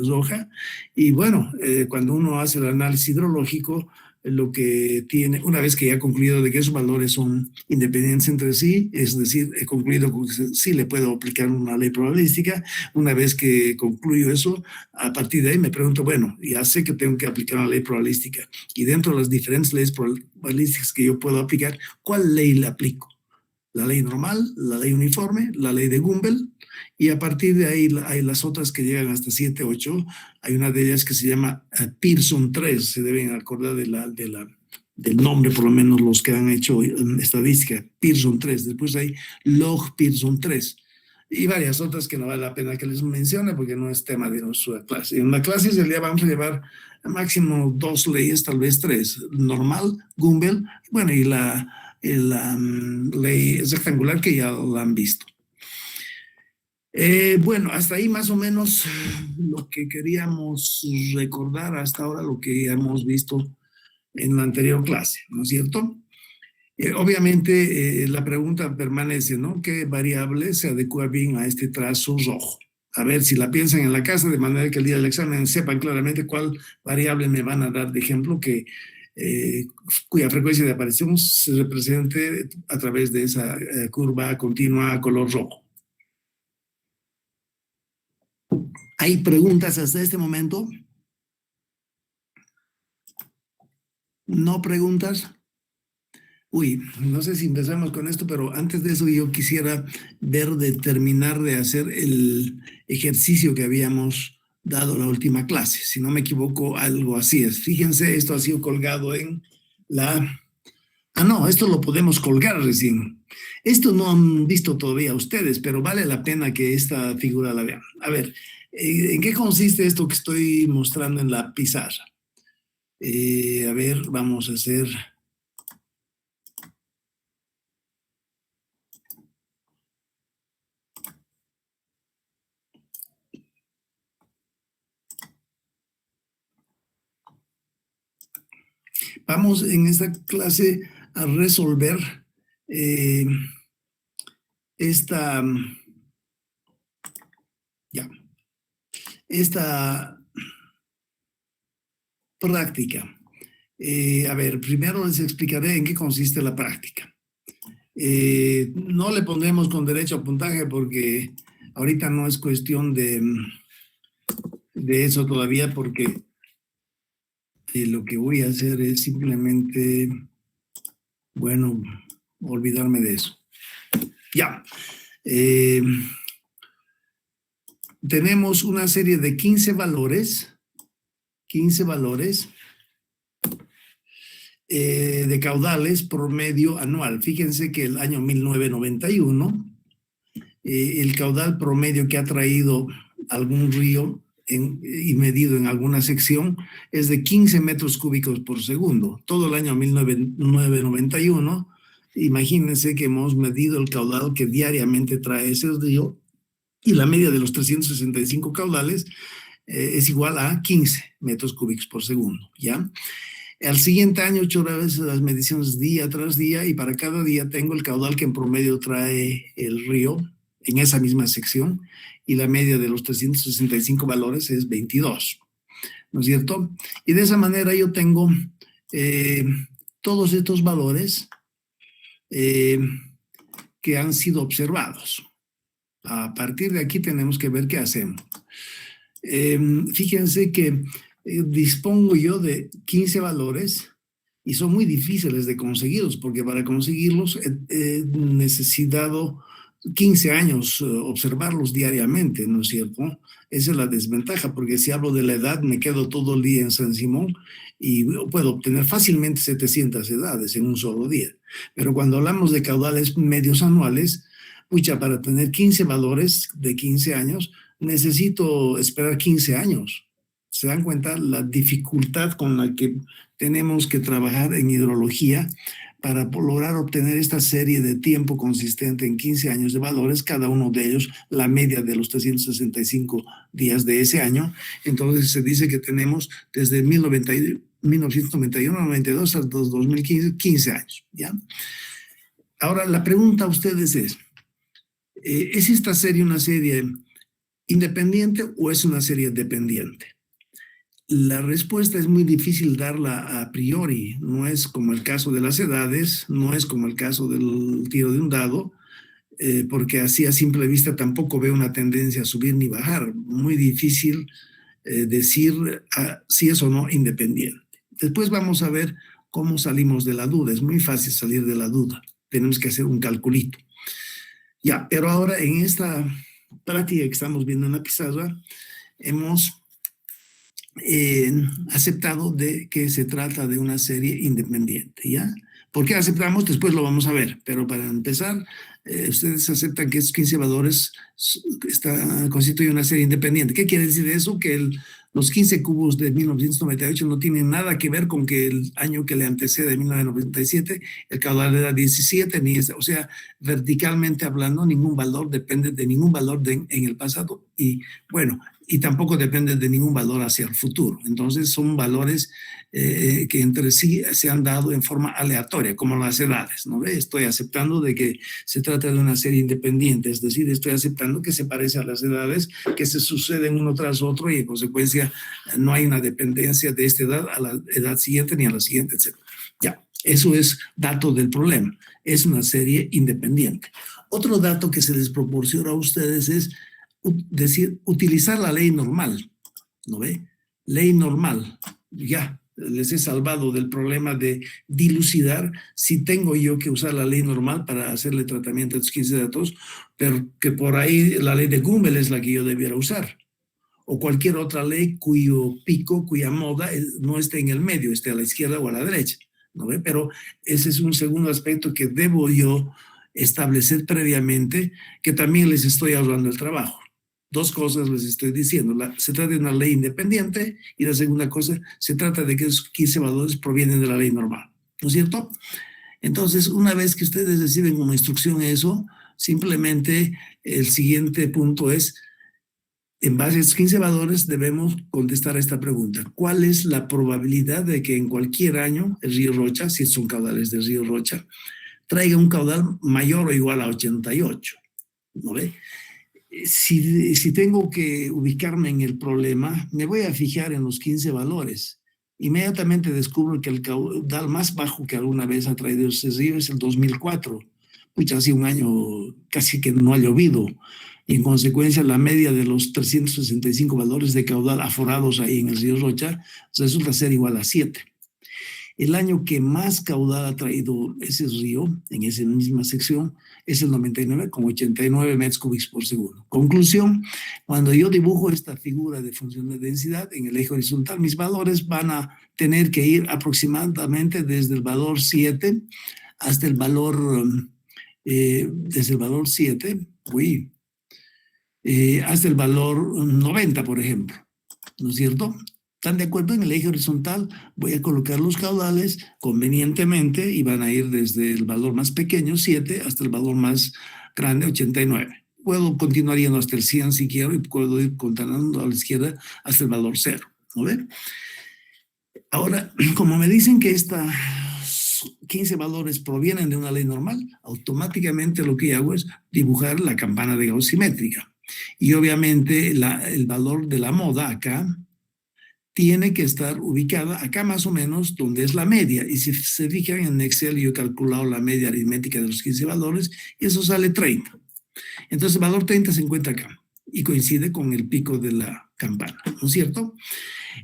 roja. Y bueno, cuando uno hace el análisis hidrológico, lo que tiene, una vez que ya he concluido de que esos valores son independientes entre sí, es decir, he concluido que sí le puedo aplicar una ley probabilística. Una vez que concluyo eso, a partir de ahí me pregunto, bueno, ya sé que tengo que aplicar una ley probabilística, y dentro de las diferentes leyes probabilísticas que yo puedo aplicar, ¿cuál ley le aplico? La ley normal, la ley uniforme, la ley de Gumbel, y a partir de ahí hay las otras que llegan hasta 7, 8. Hay una de ellas que se llama Pearson 3, se deben acordar del nombre, por lo menos los que han hecho estadística, Pearson 3. Después hay Log Pearson 3 y varias otras que no vale la pena que les mencione porque no es tema de nuestra clase. En la clase del día vamos a llevar máximo 2 leyes, tal vez 3. Normal, Gumbel, bueno, y la ley rectangular que ya la han visto. Bueno, hasta ahí más o menos lo que queríamos recordar hasta ahora, lo que hemos visto en la anterior clase, ¿no es cierto? Obviamente la pregunta permanece, ¿no? ¿Qué variable se adecua bien a este trazo rojo? A ver si la piensan en la casa, de manera que el día del examen sepan claramente cuál variable me van a dar de ejemplo cuya frecuencia de aparición se represente a través de esa curva continua a color rojo. ¿Hay preguntas hasta este momento? ¿No preguntas? Uy, no sé si empezamos con esto, pero antes de eso yo quisiera terminar de hacer el ejercicio que habíamos dado la última clase. Si no me equivoco, algo así es. Fíjense, esto ha sido colgado en la... Ah, no, esto lo podemos colgar recién. Esto no han visto todavía ustedes, pero vale la pena que esta figura la vean. A ver, ¿en qué consiste esto que estoy mostrando en la pizarra? A ver, vamos a hacer... Vamos en esta clase a resolver esta práctica. A ver, primero les explicaré en qué consiste la práctica. No le pondremos con derecho a puntaje porque ahorita no es cuestión de eso todavía, porque lo que voy a hacer es simplemente, bueno, olvidarme de eso. Ya. Tenemos una serie de 15 valores de caudales promedio anual. Fíjense que el año 1991, el caudal promedio que ha traído algún río y medido en alguna sección es de 15 metros cúbicos por segundo. Todo el año 1991, imagínense que hemos medido el caudal que diariamente trae ese río, y la media de los 365 caudales es igual a 15 metros cúbicos por segundo, ¿ya? Al siguiente año he hecho las mediciones día tras día, y para cada día tengo el caudal que en promedio trae el río en esa misma sección, y la media de los 365 valores es 22, ¿no es cierto? Y de esa manera yo tengo todos estos valores que han sido observados. A partir de aquí tenemos que ver qué hacemos. Fíjense que dispongo yo de 15 valores y son muy difíciles de conseguirlos, porque para conseguirlos he necesitado 15 años observarlos diariamente, ¿no es cierto? Esa es la desventaja, porque si hablo de la edad me quedo todo el día en San Simón y puedo obtener fácilmente 700 edades en un solo día. Pero cuando hablamos de caudales medios anuales, pucha, para tener 15 valores de 15 años, necesito esperar 15 años. ¿Se dan cuenta la dificultad con la que tenemos que trabajar en hidrología para lograr obtener esta serie de tiempo consistente en 15 años de valores, cada uno de ellos la media de los 365 días de ese año? Entonces se dice que tenemos desde 1991 a 92 hasta 2015, 15 años, ¿ya? Ahora, la pregunta a ustedes es esta serie una serie independiente o es una serie dependiente? La respuesta es muy difícil darla a priori. No es como el caso de las edades, no es como el caso del tiro de un dado, porque así a simple vista tampoco veo una tendencia a subir ni bajar. Muy difícil decir si es o no independiente. Después vamos a ver cómo salimos de la duda. Es muy fácil salir de la duda. Tenemos que hacer un calculito. Ya, pero ahora en esta práctica que estamos viendo en la pizarra, hemos aceptado de que se trata de una serie independiente, ¿ya? ¿Por qué aceptamos? Después lo vamos a ver, pero para empezar, ustedes aceptan que estos 15 valores constituyen una serie independiente. ¿Qué quiere decir eso? Que los 15 cubos de 1998 no tienen nada que ver con que el año que le antecede, 1997, el caudal era 17, o sea, verticalmente hablando, ningún valor depende de ningún valor en el pasado. Y bueno, y tampoco depende de ningún valor hacia el futuro. Entonces son valores que entre sí se han dado en forma aleatoria, como las edades, ¿no ve? Estoy aceptando de que se trata de una serie independiente, es decir, estoy aceptando que se parece a las edades, que se suceden uno tras otro y en consecuencia no hay una dependencia de esta edad a la edad siguiente ni a la siguiente, etc. Ya, eso es dato del problema, es una serie independiente. Otro dato que se les proporciona a ustedes es decir, utilizar la ley normal, ¿no ve? Ley normal, ya, les he salvado del problema de dilucidar si tengo yo que usar la ley normal para hacerle tratamiento a estos 15 datos, pero que por ahí la ley de Gumbel es la que yo debiera usar, o cualquier otra ley cuyo pico, cuya moda no esté en el medio, esté a la izquierda o a la derecha, ¿no ve? Pero ese es un segundo aspecto que debo yo establecer previamente, que también les estoy ahorrando el trabajo. Dos cosas les estoy diciendo. Se trata de una ley independiente y la segunda cosa, se trata de que esos 15 valores provienen de la ley normal. ¿No es cierto? Entonces, una vez que ustedes reciben como instrucción eso, simplemente el siguiente punto es, en base a estos 15 valores, debemos contestar a esta pregunta. ¿Cuál es la probabilidad de que en cualquier año el río Rocha, si son caudales del río Rocha, traiga un caudal mayor o igual a 88? ¿No ve? Si tengo que ubicarme en el problema, me voy a fijar en los 15 valores. Inmediatamente descubro que el caudal más bajo que alguna vez ha traído ese río es el 2004. Pucha, hace un año casi que no ha llovido. Y en consecuencia, la media de los 365 valores de caudal aforados ahí en el río Rocha resulta ser igual a 7. El año que más caudal ha traído ese río, en esa misma sección, es el 99, con 89 metros cúbicos por segundo. Conclusión, cuando yo dibujo esta figura de función de densidad en el eje horizontal, mis valores van a tener que ir aproximadamente desde el valor 7 hasta el valor, desde el valor 7, hasta el valor 90, por ejemplo, ¿no es cierto? ¿Están de acuerdo? En el eje horizontal voy a colocar los caudales convenientemente y van a ir desde el valor más pequeño, 7, hasta el valor más grande, 89. Puedo continuar yendo hasta el 100 si quiero y puedo ir contando a la izquierda hasta el valor 0. ¿No ven? Ahora, como me dicen que estos 15 valores provienen de una ley normal, automáticamente lo que hago es dibujar la campana de Gauss simétrica. Y obviamente el valor de la moda acá tiene que estar ubicada acá más o menos donde es la media. Y si se fijan en Excel, yo he calculado la media aritmética de los 15 valores y eso sale 30. Entonces el valor 30 se encuentra acá y coincide con el pico de la campana, ¿no es cierto?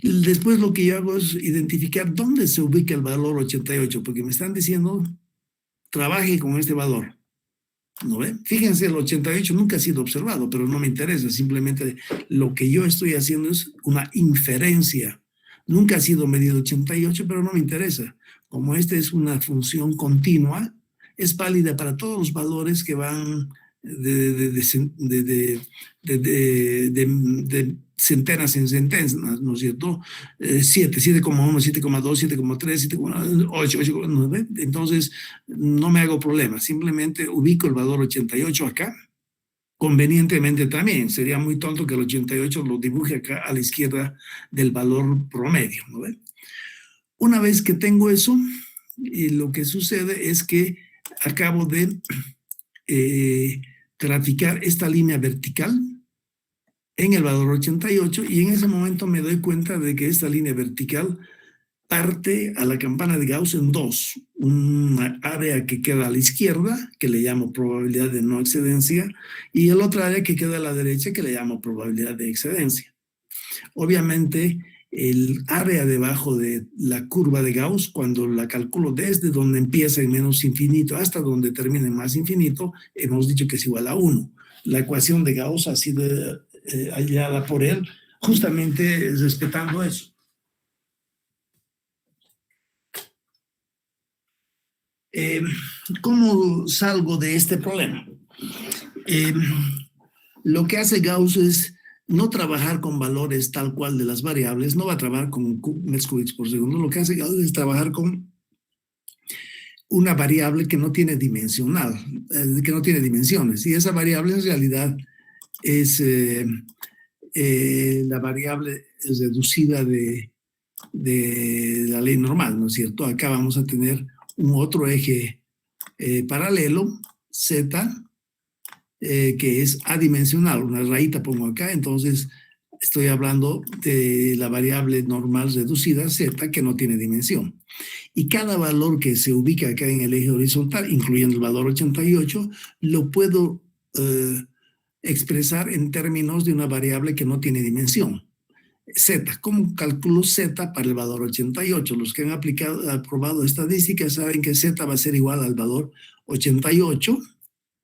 Y después lo que yo hago es identificar dónde se ubica el valor 88, porque me están diciendo, trabaje con este valor. ¿No ven? Fíjense, el 88 nunca ha sido observado, pero no me interesa. Simplemente lo que yo estoy haciendo es una inferencia. Nunca ha sido medido 88, pero no me interesa. Como esta es una función continua, es válida para todos los valores que van de centenas en centenas, ¿no es cierto? 7, 7,1, 7,2, 7,3, 7,8, 8,9. Entonces, no me hago problema. Simplemente ubico el valor 88 acá. Convenientemente también. Sería muy tonto que el 88 lo dibuje acá a la izquierda del valor promedio, ¿no ven? Una vez que tengo eso, y lo que sucede es que acabo de graficar esta línea vertical en el valor 88 y en ese momento me doy cuenta de que esta línea vertical parte a la campana de Gauss en dos. Una área que queda a la izquierda, que le llamo probabilidad de no excedencia, y el otro área que queda a la derecha, que le llamo probabilidad de excedencia. Obviamente, el área debajo de la curva de Gauss, cuando la calculo desde donde empieza en menos infinito hasta donde termina en más infinito, hemos dicho que es igual a 1. La ecuación de Gauss ha sido hallada por él justamente respetando eso. ¿Cómo salgo de este problema? Lo que hace Gauss es no trabajar con valores tal cual de las variables, no va a trabajar con metros cúbicos por segundo. Lo que hace Gauss es trabajar con una variable que no tiene dimensional, que no tiene dimensiones. Y esa variable en realidad es la variable reducida de la ley normal, ¿no es cierto? Acá vamos a tener un otro eje paralelo, z, que es adimensional, una rayita pongo acá, entonces estoy hablando de la variable normal reducida, z, que no tiene dimensión. Y cada valor que se ubica acá en el eje horizontal, incluyendo el valor 88, lo puedo expresar en términos de una variable que no tiene dimensión. Z, ¿cómo calculo Z para el valor 88? Los que han aprobado estadística saben que Z va a ser igual al valor 88,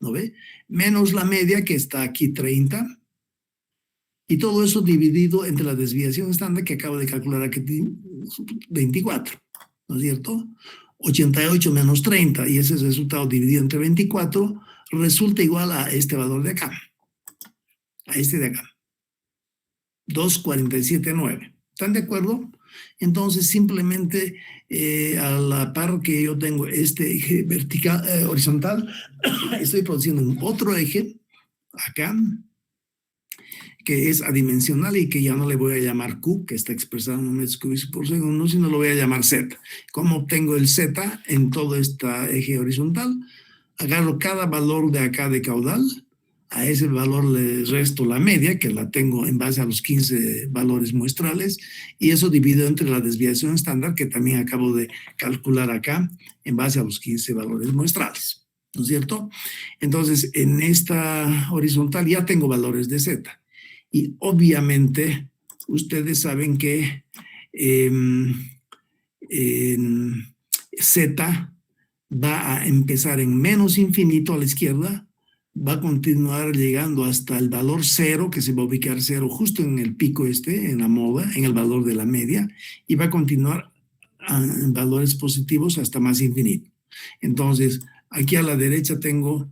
¿no ve? Menos la media que está aquí 30, y todo eso dividido entre la desviación estándar que acabo de calcular aquí 24, ¿no es cierto? 88 menos 30, y ese resultado dividido entre 24 resulta igual a este valor de acá, a este de acá. 2,479. ¿Están de acuerdo? Entonces, simplemente a la par que yo tengo este eje vertical, horizontal, estoy produciendo un otro eje acá, que es adimensional y que ya no le voy a llamar Q, que está expresado en metros cúbicos por segundo, sino lo voy a llamar Z. ¿Cómo obtengo el Z en todo este eje horizontal? Agarro cada valor de acá de caudal, a ese valor le resto la media, que la tengo en base a los 15 valores muestrales, y eso divido entre la desviación estándar, que también acabo de calcular acá, en base a los 15 valores muestrales, ¿no es cierto? Entonces, en esta horizontal ya tengo valores de Z, y obviamente ustedes saben que Z va a empezar en menos infinito a la izquierda, va a continuar llegando hasta el valor 0, que se va a ubicar 0 justo en el pico en la moda, en el valor de la media, y va a continuar en valores positivos hasta más infinito. Entonces, aquí a la derecha tengo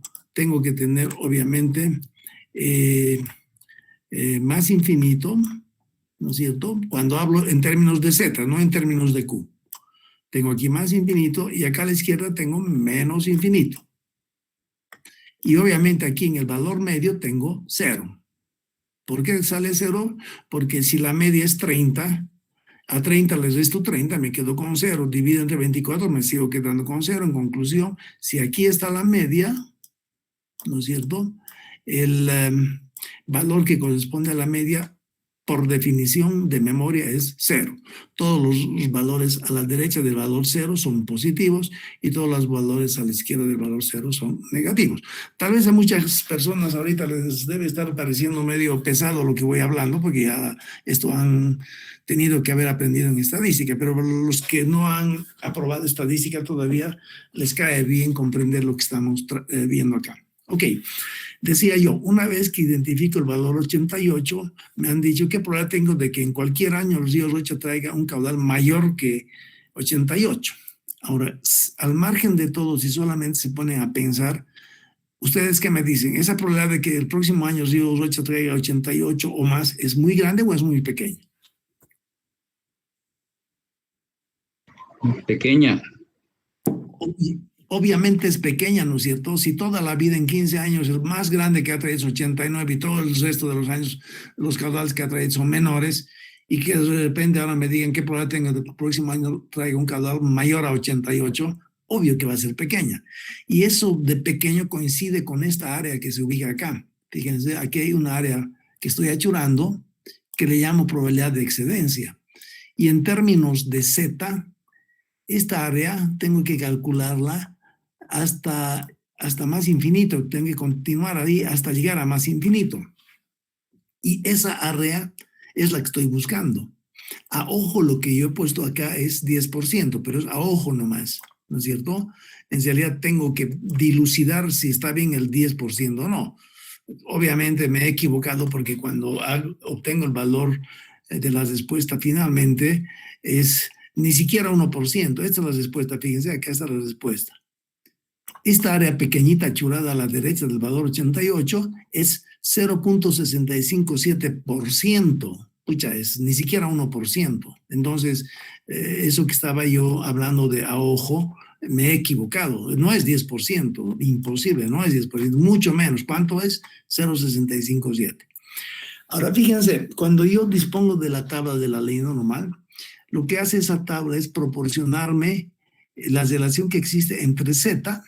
que tener, obviamente, más infinito, ¿no es cierto? Cuando hablo en términos de Z, no en términos de Q. Tengo aquí más infinito y acá a la izquierda tengo menos infinito. Y obviamente aquí en el valor medio tengo 0. ¿Por qué sale 0? Porque si la media es 30, a 30 le resto 30, me quedo con 0. Divido entre 24, me sigo quedando con 0. En conclusión, si aquí está la media, ¿no es cierto? El valor que corresponde a la media, por definición de memoria, es 0. Todos los valores a la derecha del valor 0 son positivos y todos los valores a la izquierda del valor 0 son negativos. Tal vez a muchas personas ahorita les debe estar pareciendo medio pesado lo que voy hablando, porque ya esto han tenido que haber aprendido en estadística, pero los que no han aprobado estadística todavía les cae bien comprender lo que estamos viendo acá. Ok. Decía yo, una vez que identifico el valor 88, me han dicho qué probabilidad tengo de que en cualquier año el río Rocha traiga un caudal mayor que 88. Ahora, al margen de todo, si solamente se ponen a pensar, ¿ustedes qué me dicen? ¿Esa probabilidad de que el próximo año el río Rocha traiga 88 o más es muy grande o es muy pequeña? Pequeña. Obviamente es pequeña, ¿no es cierto? Si toda la vida en 15 años el más grande que ha traído es 89 y todo el resto de los años los caudales que ha traído son menores, y que de repente ahora me digan qué probabilidad tengo de que el próximo año traiga un caudal mayor a 88, obvio que va a ser pequeña. Y eso de pequeño coincide con esta área que se ubica acá. Fíjense, aquí hay una área que estoy achurando, que le llamo probabilidad de excedencia. Y en términos de Z, esta área tengo que calcularla hasta más infinito, tengo que continuar ahí hasta llegar a más infinito. Y esa área es la que estoy buscando. A ojo lo que yo he puesto acá es 10%, pero es a ojo nomás, ¿no es cierto? En realidad tengo que dilucidar si está bien el 10% o no. Obviamente me he equivocado porque cuando obtengo el valor de la respuesta finalmente es ni siquiera 1%. Esta es la respuesta, fíjense, acá está la respuesta. Esta área pequeñita churada a la derecha del valor 88 es 0.6557%. Pucha, es ni siquiera 1%. Entonces, eso que estaba yo hablando de a ojo, me he equivocado. No es 10%, imposible, no es 10%, mucho menos. ¿Cuánto es? 0.657. Ahora, fíjense, cuando yo dispongo de la tabla de la ley normal, lo que hace esa tabla es proporcionarme la relación que existe entre Z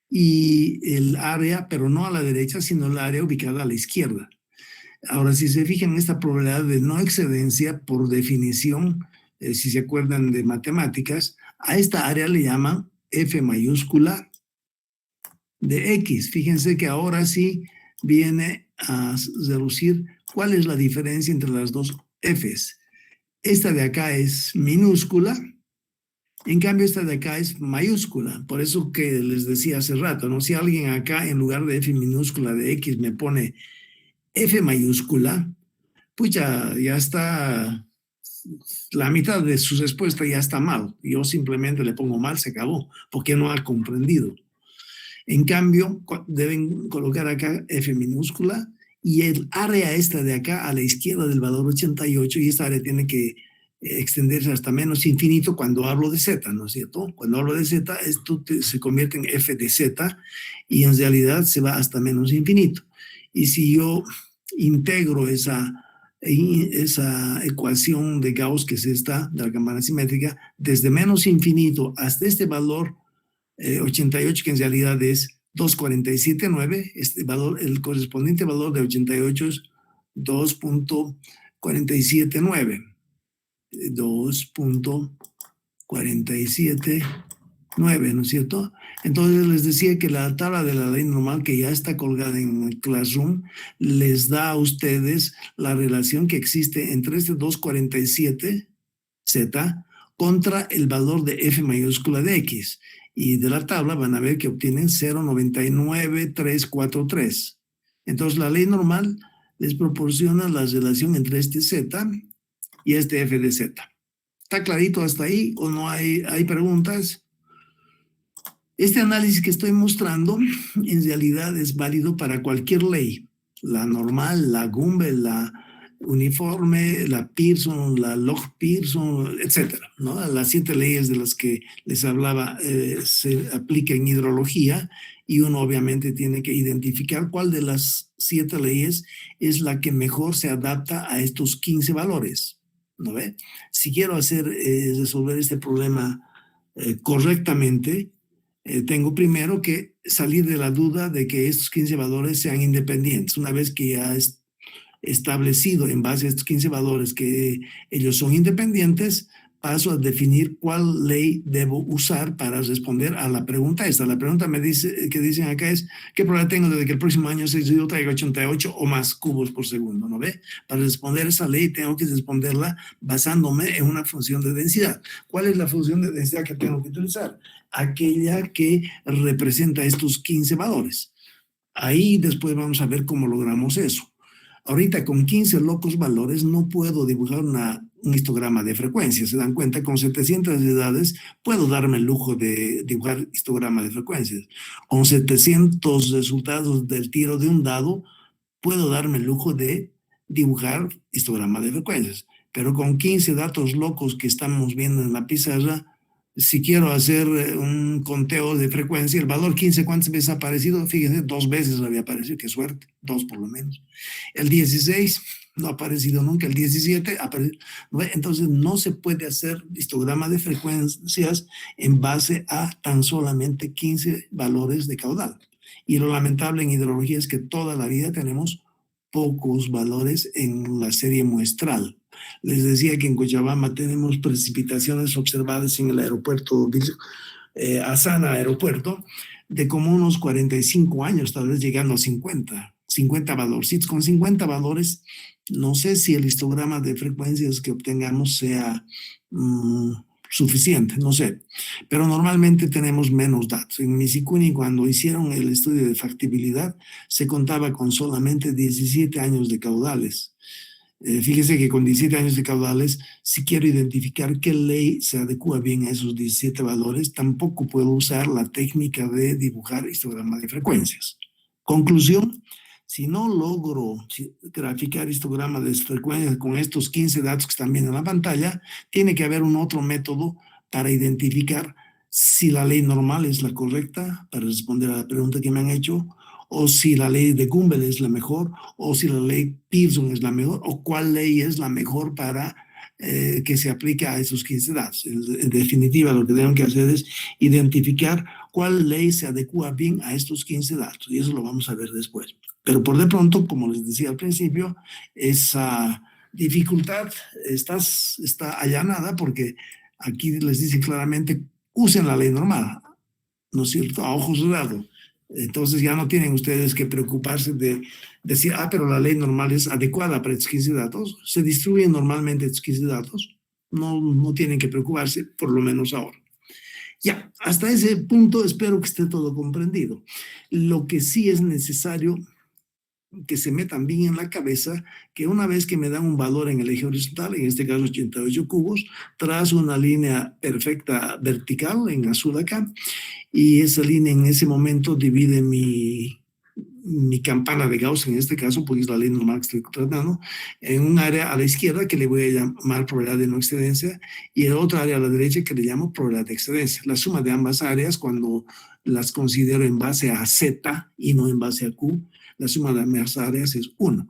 y el área, pero no a la derecha, sino el área ubicada a la izquierda. Ahora, si se fijan, esta probabilidad de no excedencia, por definición, si se acuerdan de matemáticas, a esta área le llaman F mayúscula de X. Fíjense que ahora sí viene a reducir cuál es la diferencia entre las dos Fs. Esta de acá es minúscula, en cambio esta de acá es mayúscula. Por eso que les decía hace rato, ¿no? Si alguien acá en lugar de F minúscula de X me pone F mayúscula, pues ya está, la mitad de su respuesta ya está mal. Yo simplemente le pongo mal, se acabó, porque no ha comprendido. En cambio, deben colocar acá F minúscula y el área esta de acá a la izquierda del valor 88, y esta área tiene que extenderse hasta menos infinito cuando hablo de Z, ¿no es cierto? Cuando hablo de Z, esto se convierte en F de Z y en realidad se va hasta menos infinito. Y si yo integro esa ecuación de Gauss, que es esta, de la campana simétrica, desde menos infinito hasta este valor 88, que en realidad es 2,479, este valor, el correspondiente valor de 88 es 2,479. 2,479, ¿no es cierto? Entonces les decía que la tabla de la ley normal, que ya está colgada en el Classroom, les da a ustedes la relación que existe entre este 2,47Z contra el valor de F mayúscula de X. Y de la tabla van a ver que obtienen 0,99343. Entonces la ley normal les proporciona la relación entre este Z y este F de Z. ¿Está clarito hasta ahí o no hay preguntas? Este análisis que estoy mostrando en realidad es válido para cualquier ley. La normal, la Gumbel, la uniforme, la Pearson, la Log-Pearson, etcétera, ¿no? Las 7 leyes de las que les hablaba se aplica en hidrología y uno obviamente tiene que identificar cuál de las 7 leyes es la que mejor se adapta a estos 15 valores, ¿no ve? Si quiero resolver este problema correctamente, tengo primero que salir de la duda de que estos 15 valores sean independientes. Una vez que ya es establecido en base a estos 15 valores que ellos son independientes, paso a definir cuál ley debo usar para responder a la pregunta esta. La pregunta que dicen acá es, ¿qué probabilidad tengo de que el próximo año yo traiga 88 o más cubos por segundo? ¿No ve? Para responder esa ley tengo que responderla basándome en una función de densidad. ¿Cuál es la función de densidad que tengo que utilizar? Aquella que representa estos 15 valores. Ahí después vamos a ver cómo logramos eso. Ahorita con 15 locos valores no puedo dibujar un histograma de frecuencia. Se dan cuenta, con 700 unidades puedo darme el lujo de dibujar histograma de frecuencias. Con 700 resultados del tiro de un dado puedo darme el lujo de dibujar histograma de frecuencias. Pero con 15 datos locos que estamos viendo en la pizarra, si quiero hacer un conteo de frecuencia, el valor 15, ¿cuántas veces ha aparecido? Fíjense, 2 veces había aparecido, qué suerte, 2 por lo menos. El 16 no ha aparecido nunca, el 17 apareció. Entonces no se puede hacer histograma de frecuencias en base a tan solamente 15 valores de caudal. Y lo lamentable en hidrología es que toda la vida tenemos pocos valores en la serie muestral. Les decía que en Cochabamba tenemos precipitaciones observadas en el aeropuerto, Asana Aeropuerto, de como unos 45 años, tal vez llegando a 50 valorcitos. Con 50 valores, no sé si el histograma de frecuencias que obtengamos sea suficiente, no sé. Pero normalmente tenemos menos datos. En Misicuni, cuando hicieron el estudio de factibilidad, se contaba con solamente 17 años de caudales. Fíjese que con 17 años de caudales, si quiero identificar qué ley se adecua bien a esos 17 valores, tampoco puedo usar la técnica de dibujar histograma de frecuencias. Conclusión, si no logro graficar histograma de frecuencias con estos 15 datos que están viendo en la pantalla, tiene que haber un otro método para identificar si la ley normal es la correcta para responder a la pregunta que me han hecho, o si la ley de Gumbel es la mejor, o si la ley Pearson es la mejor, o cuál ley es la mejor para que se aplique a esos 15 datos. En definitiva, lo que tenemos que hacer es identificar cuál ley se adecua bien a estos 15 datos, y eso lo vamos a ver después. Pero por de pronto, como les decía al principio, esa dificultad está allanada porque aquí les dice claramente, usen la ley normal, ¿no es cierto?, a ojos cerrados. Entonces ya no tienen ustedes que preocuparse de decir, pero la ley normal es adecuada para estos 15 datos. Se distribuyen normalmente estos 15 datos. No tienen que preocuparse, por lo menos ahora. Ya, hasta ese punto espero que esté todo comprendido. Lo que sí es necesario que se metan bien en la cabeza que una vez que me dan un valor en el eje horizontal, en este caso 88 cubos, trazo una línea perfecta vertical en azul acá, y esa línea en ese momento divide mi campana de Gauss, en este caso, porque es la ley normal que estoy tratando, en un área a la izquierda que le voy a llamar probabilidad de no excedencia, y en otra área a la derecha que le llamo probabilidad de excedencia. La suma de ambas áreas, cuando las considero en base a Z y no en base a Q, la suma de ambas áreas es 1.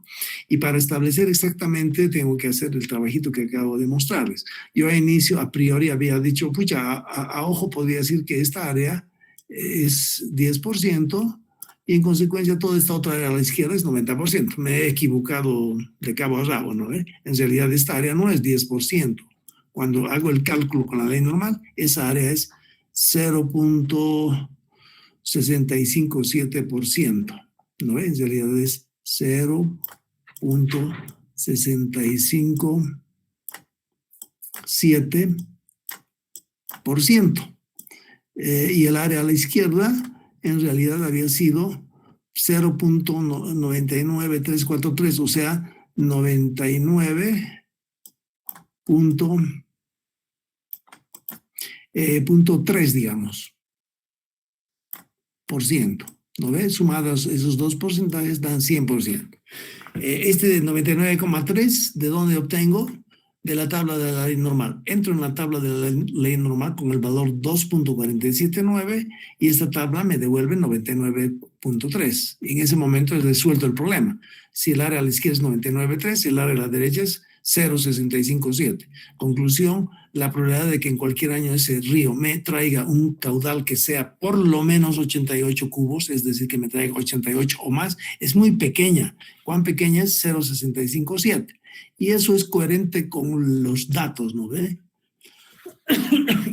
Y para establecer exactamente tengo que hacer el trabajito que acabo de mostrarles. Yo a inicio, a priori, había dicho, pucha, a ojo podría decir que esta área es 10%, y en consecuencia toda esta otra área a la izquierda es 90%. Me he equivocado de cabo a rabo, ¿no? En realidad esta área no es 10%. Cuando hago el cálculo con la ley normal, esa área es 0.657%, ¿no? En realidad es 0.657%. Y el área a la izquierda en realidad había sido 0.99343, o sea, 99.3, digamos, por ciento. ¿No ves? Sumados esos dos porcentajes dan 100%. Este de 99,3, ¿de dónde obtengo? De la tabla de la ley normal. Entro en la tabla de la ley normal con el valor 2.479 y esta tabla me devuelve 99.3. En ese momento he resuelto el problema. Si el área a la izquierda es 99.3, el área a la derecha es 0.657. Conclusión, la probabilidad de que en cualquier año ese río me traiga un caudal que sea por lo menos 88 cubos, es decir, que me traiga 88 o más, es muy pequeña. ¿Cuán pequeña es? 0.657. Y eso es coherente con los datos, ¿no ve?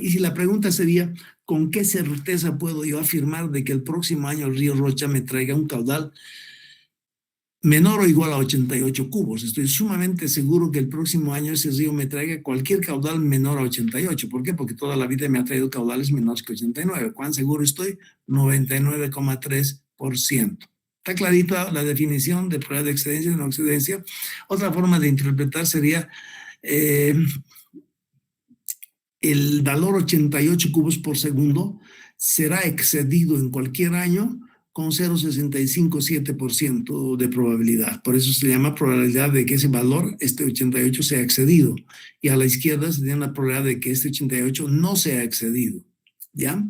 Y si la pregunta sería, ¿con qué certeza puedo yo afirmar de que el próximo año el río Rocha me traiga un caudal menor o igual a 88 cubos? Estoy sumamente seguro que el próximo año ese río me traiga cualquier caudal menor a 88. ¿Por qué? Porque toda la vida me ha traído caudales menores que 89. ¿Cuán seguro estoy? 99,3%. Está clarita la definición de probabilidad de excedencia y de no excedencia. Otra forma de interpretar sería el valor 88 cubos por segundo será excedido en cualquier año con 0.657% de probabilidad. Por eso se llama probabilidad de que ese valor, este 88, sea excedido. Y a la izquierda se tiene la probabilidad de que este 88 no sea excedido. ¿Ya?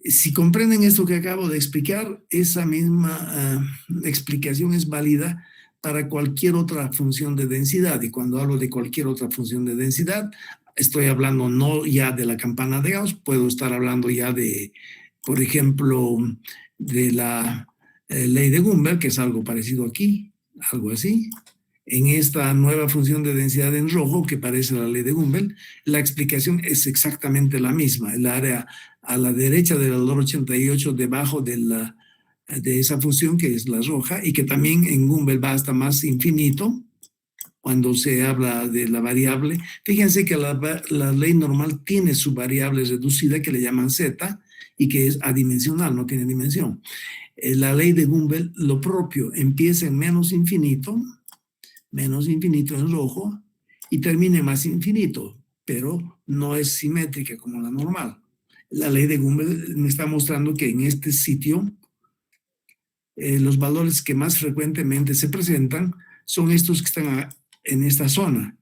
Si comprenden esto que acabo de explicar, esa misma explicación es válida para cualquier otra función de densidad. Y cuando hablo de cualquier otra función de densidad, estoy hablando no ya de la campana de Gauss, puedo estar hablando ya de, por ejemplo, de la ley de Gumbel, que es algo parecido aquí, algo así. En esta nueva función de densidad en rojo, que parece la ley de Gumbel, la explicación es exactamente la misma. El área a la derecha del valor 88 debajo de esa función, que es la roja, y que también en Gumbel va hasta más infinito, cuando se habla de la variable. Fíjense que la ley normal tiene su variable reducida, que le llaman z, y que es adimensional, no tiene dimensión. La ley de Gumbel, lo propio, empieza en menos infinito en rojo, y termina en más infinito, pero no es simétrica como la normal. La ley de Gumbel me está mostrando que en este sitio los valores que más frecuentemente se presentan son estos que están en esta zona,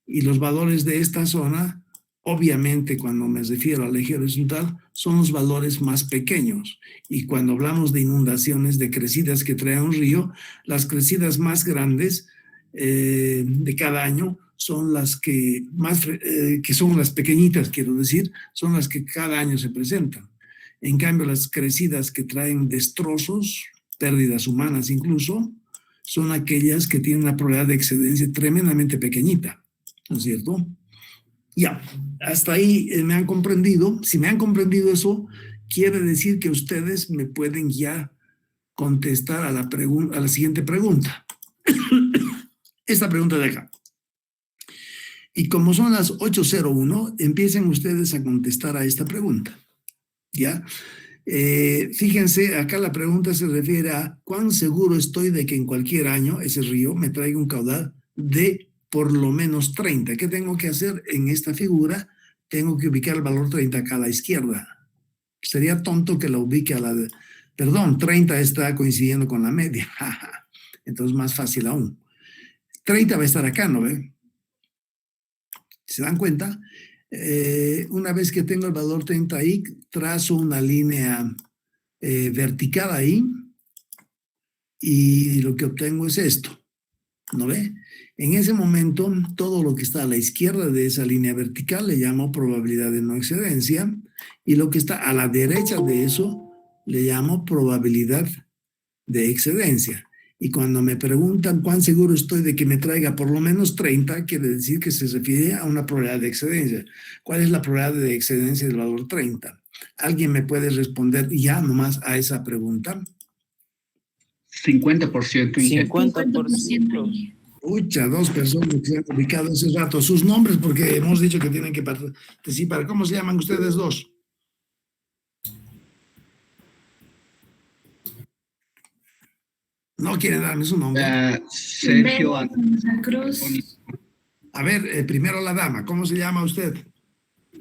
y los valores de esta zona, obviamente cuando me refiero al eje horizontal, son los valores más pequeños. Y cuando hablamos de inundaciones, de crecidas que trae un río, las crecidas más grandes de cada año son las que son las pequeñitas, quiero decir, son las que cada año se presentan. En cambio, las crecidas que traen destrozos, pérdidas humanas incluso, son aquellas que tienen una probabilidad de excedencia tremendamente pequeñita, ¿no es cierto? Ya, hasta ahí me han comprendido. Si me han comprendido eso, quiere decir que ustedes me pueden ya contestar a la siguiente pregunta. Esta pregunta de acá. Y como son las 8:01, empiecen ustedes a contestar a esta pregunta. ¿Ya? Fíjense, acá la pregunta se refiere a cuán seguro estoy de que en cualquier año ese río me traiga un caudal de por lo menos 30. ¿Qué tengo que hacer en esta figura? Tengo que ubicar el valor 30 acá a la izquierda. Sería tonto que la ubique a la... Perdón, 30 está coincidiendo con la media. Entonces más fácil aún. 30 va a estar acá, ¿no ve? ¿Se dan cuenta? Una vez que tengo el valor 30 ahí, trazo una línea vertical ahí, y lo que obtengo es esto, ¿no ve? En ese momento, todo lo que está a la izquierda de esa línea vertical le llamo probabilidad de no excedencia, y lo que está a la derecha de eso le llamo probabilidad de excedencia. Y cuando me preguntan cuán seguro estoy de que me traiga por lo menos 30, quiere decir que se refiere a una probabilidad de excedencia. ¿Cuál es la probabilidad de excedencia del valor 30? ¿Alguien me puede responder ya nomás a esa pregunta? 50%, ingeniero. 50%. Ucha, 2 personas que se han ubicado hace rato. Sus nombres, porque hemos dicho que tienen que participar. ¿Cómo se llaman ustedes dos? No quiere darme su nombre. Sergio Vera Santa Cruz. A ver, primero la dama. ¿Cómo se llama usted?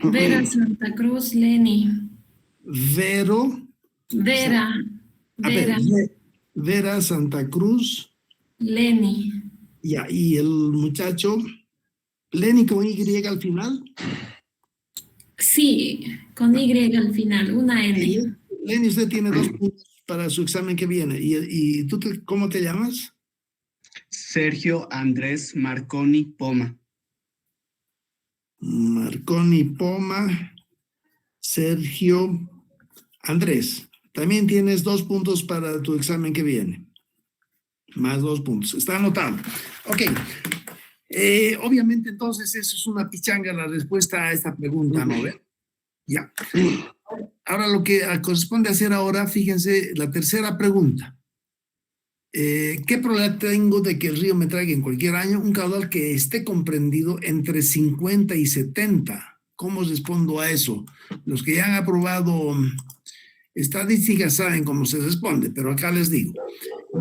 Vera Santa Cruz Leni. Vero. Vera. A ver, Vera Vera Santa Cruz. Leni. Ya, y el muchacho, Lenny con Y al final. Sí, con Y al final, una N. Lenny, usted tiene 2 puntos para su examen que viene. ¿Y tú cómo te llamas? Sergio Andrés Marconi Poma. Marconi Poma. Sergio Andrés. También tienes 2 puntos para tu examen que viene. Más 2 puntos. Está anotado. Ok. Obviamente, entonces, eso es una pichanga la respuesta a esta pregunta, ¿no? Ya. Ahora, lo que corresponde hacer ahora, fíjense, la tercera pregunta. ¿Qué probabilidad tengo de que el río me traiga en cualquier año un caudal que esté comprendido entre 50 y 70? ¿Cómo respondo a eso? Los que ya han aprobado estadísticas saben cómo se responde, pero acá les digo.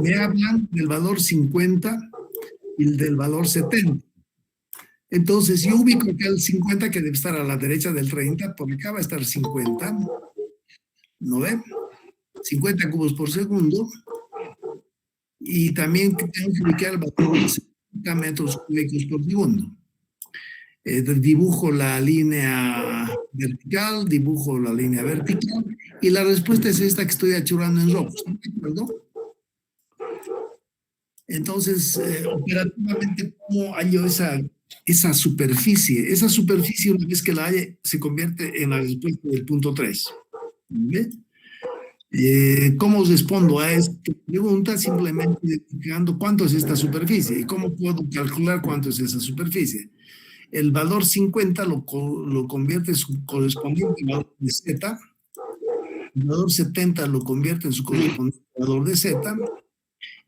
Me hablan del valor 50 y del valor 70. Entonces, yo ubico acá el 50, que debe estar a la derecha del 30, por acá va a estar 50, ¿no ve? 50 cubos por segundo. Y también tengo que ubicar el valor de 70 metros cúbicos por segundo. Dibujo la línea vertical, dibujo la línea vertical, y la respuesta es esta que estoy achurando en rojo. ¿Están de acuerdo? Entonces, operativamente, ¿cómo hallo esa superficie? Esa superficie, una vez que la halle, se convierte en la respuesta del punto 3. ¿Ve? ¿Cómo respondo a esta pregunta? Simplemente identificando cuánto es esta superficie y cómo puedo calcular cuánto es esa superficie. El valor 50 lo convierte en su correspondiente valor de Z. El valor 70 lo convierte en su correspondiente valor de Z.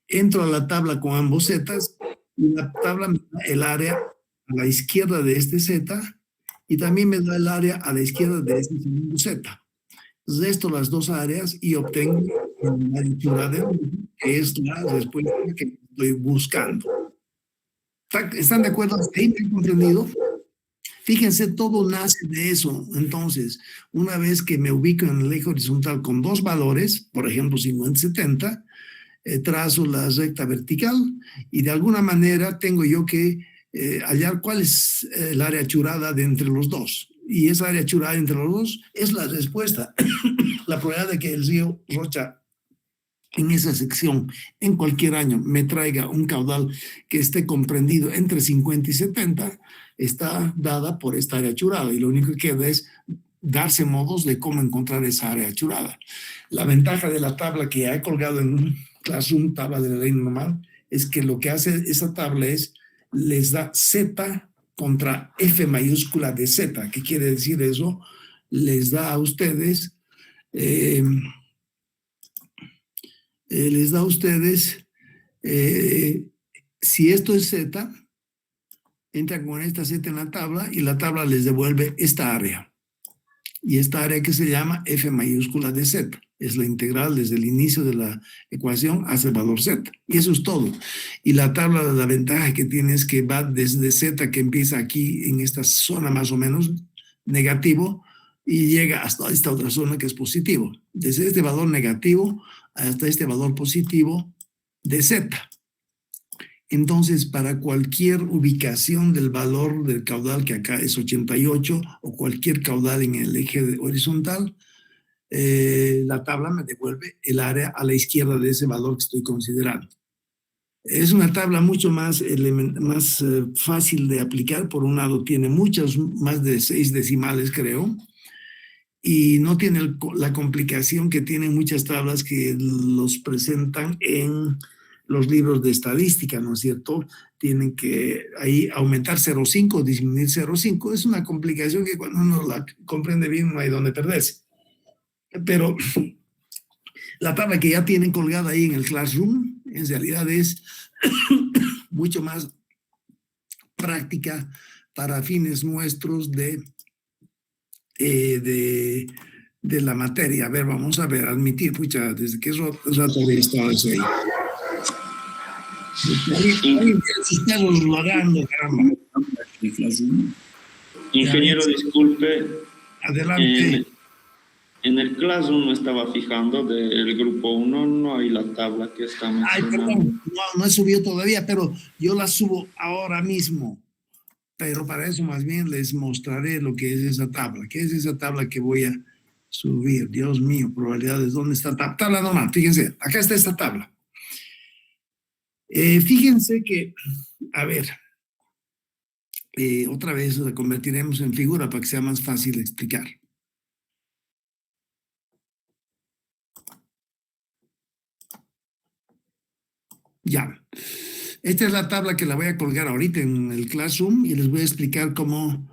Entro a la tabla con ambos Zetas y la tabla me da el área a la izquierda de este Z y también me da el área a la izquierda de este segundo Z. Resto las dos áreas y obtengo la altura de 1, que es la respuesta que estoy buscando. ¿Están de acuerdo? ¿Hasta ahí me han comprendido? Fíjense, todo nace de eso. Entonces, una vez que me ubico en el eje horizontal con dos valores, por ejemplo 50-70, trazo la recta vertical y de alguna manera tengo yo que hallar cuál es el área achurada de entre los dos. Y esa área achurada entre los dos es la respuesta. La probabilidad de que el río Rocha en esa sección, en cualquier año, me traiga un caudal que esté comprendido entre 50 y 70, está dada por esta área achurada. Y lo único que queda es darse modos de cómo encontrar esa área achurada. La ventaja de la tabla que he colgado en un Classroom, tabla de la ley normal, es que lo que hace esa tabla es, les da Z contra F mayúscula de Z. ¿Qué quiere decir eso? Les da a ustedes, si esto es Z, entran con esta Z en la tabla y la tabla les devuelve esta área. Y esta área que se llama F mayúscula de Z. Es la integral desde el inicio de la ecuación hasta el valor Z. Y eso es todo. Y la tabla, la ventaja que tiene es que va desde Z, que empieza aquí en esta zona más o menos negativo, y llega hasta esta otra zona que es positivo. Desde este valor negativo hasta este valor positivo de Z. Entonces, para cualquier ubicación del valor del caudal, que acá es 88, o cualquier caudal en el eje horizontal, la tabla me devuelve el área a la izquierda de ese valor que estoy considerando. Es una tabla mucho más fácil de aplicar. Por un lado, tiene más de 6 decimales, creo, y no tiene la complicación que tienen muchas tablas que los presentan en los libros de estadística, ¿no es cierto? Tienen que ahí aumentar 0,5, disminuir 0,5. Es una complicación que cuando uno la comprende bien no hay donde perderse. Pero la tabla que ya tienen colgada ahí en el Classroom, en realidad es mucho más práctica para fines nuestros de la materia. A ver, vamos a ver, admitir, pucha, desde qué rato había estado eso ahí. Ingeniero, disculpe. Adelante. En el Classroom me estaba fijando del grupo 1, no hay la tabla que está mencionando. Ay, perdón, no he subido todavía, pero yo la subo ahora mismo. Pero para eso más bien les mostraré lo que es esa tabla. ¿Qué es esa tabla que voy a subir? Dios mío, probabilidades. ¿Dónde está la tabla normal? Fíjense, acá está esta tabla. Fíjense que, a ver, otra vez la convertiremos en figura para que sea más fácil de explicar. Ya. Esta es la tabla que la voy a colgar ahorita en el Classroom y les voy a explicar cómo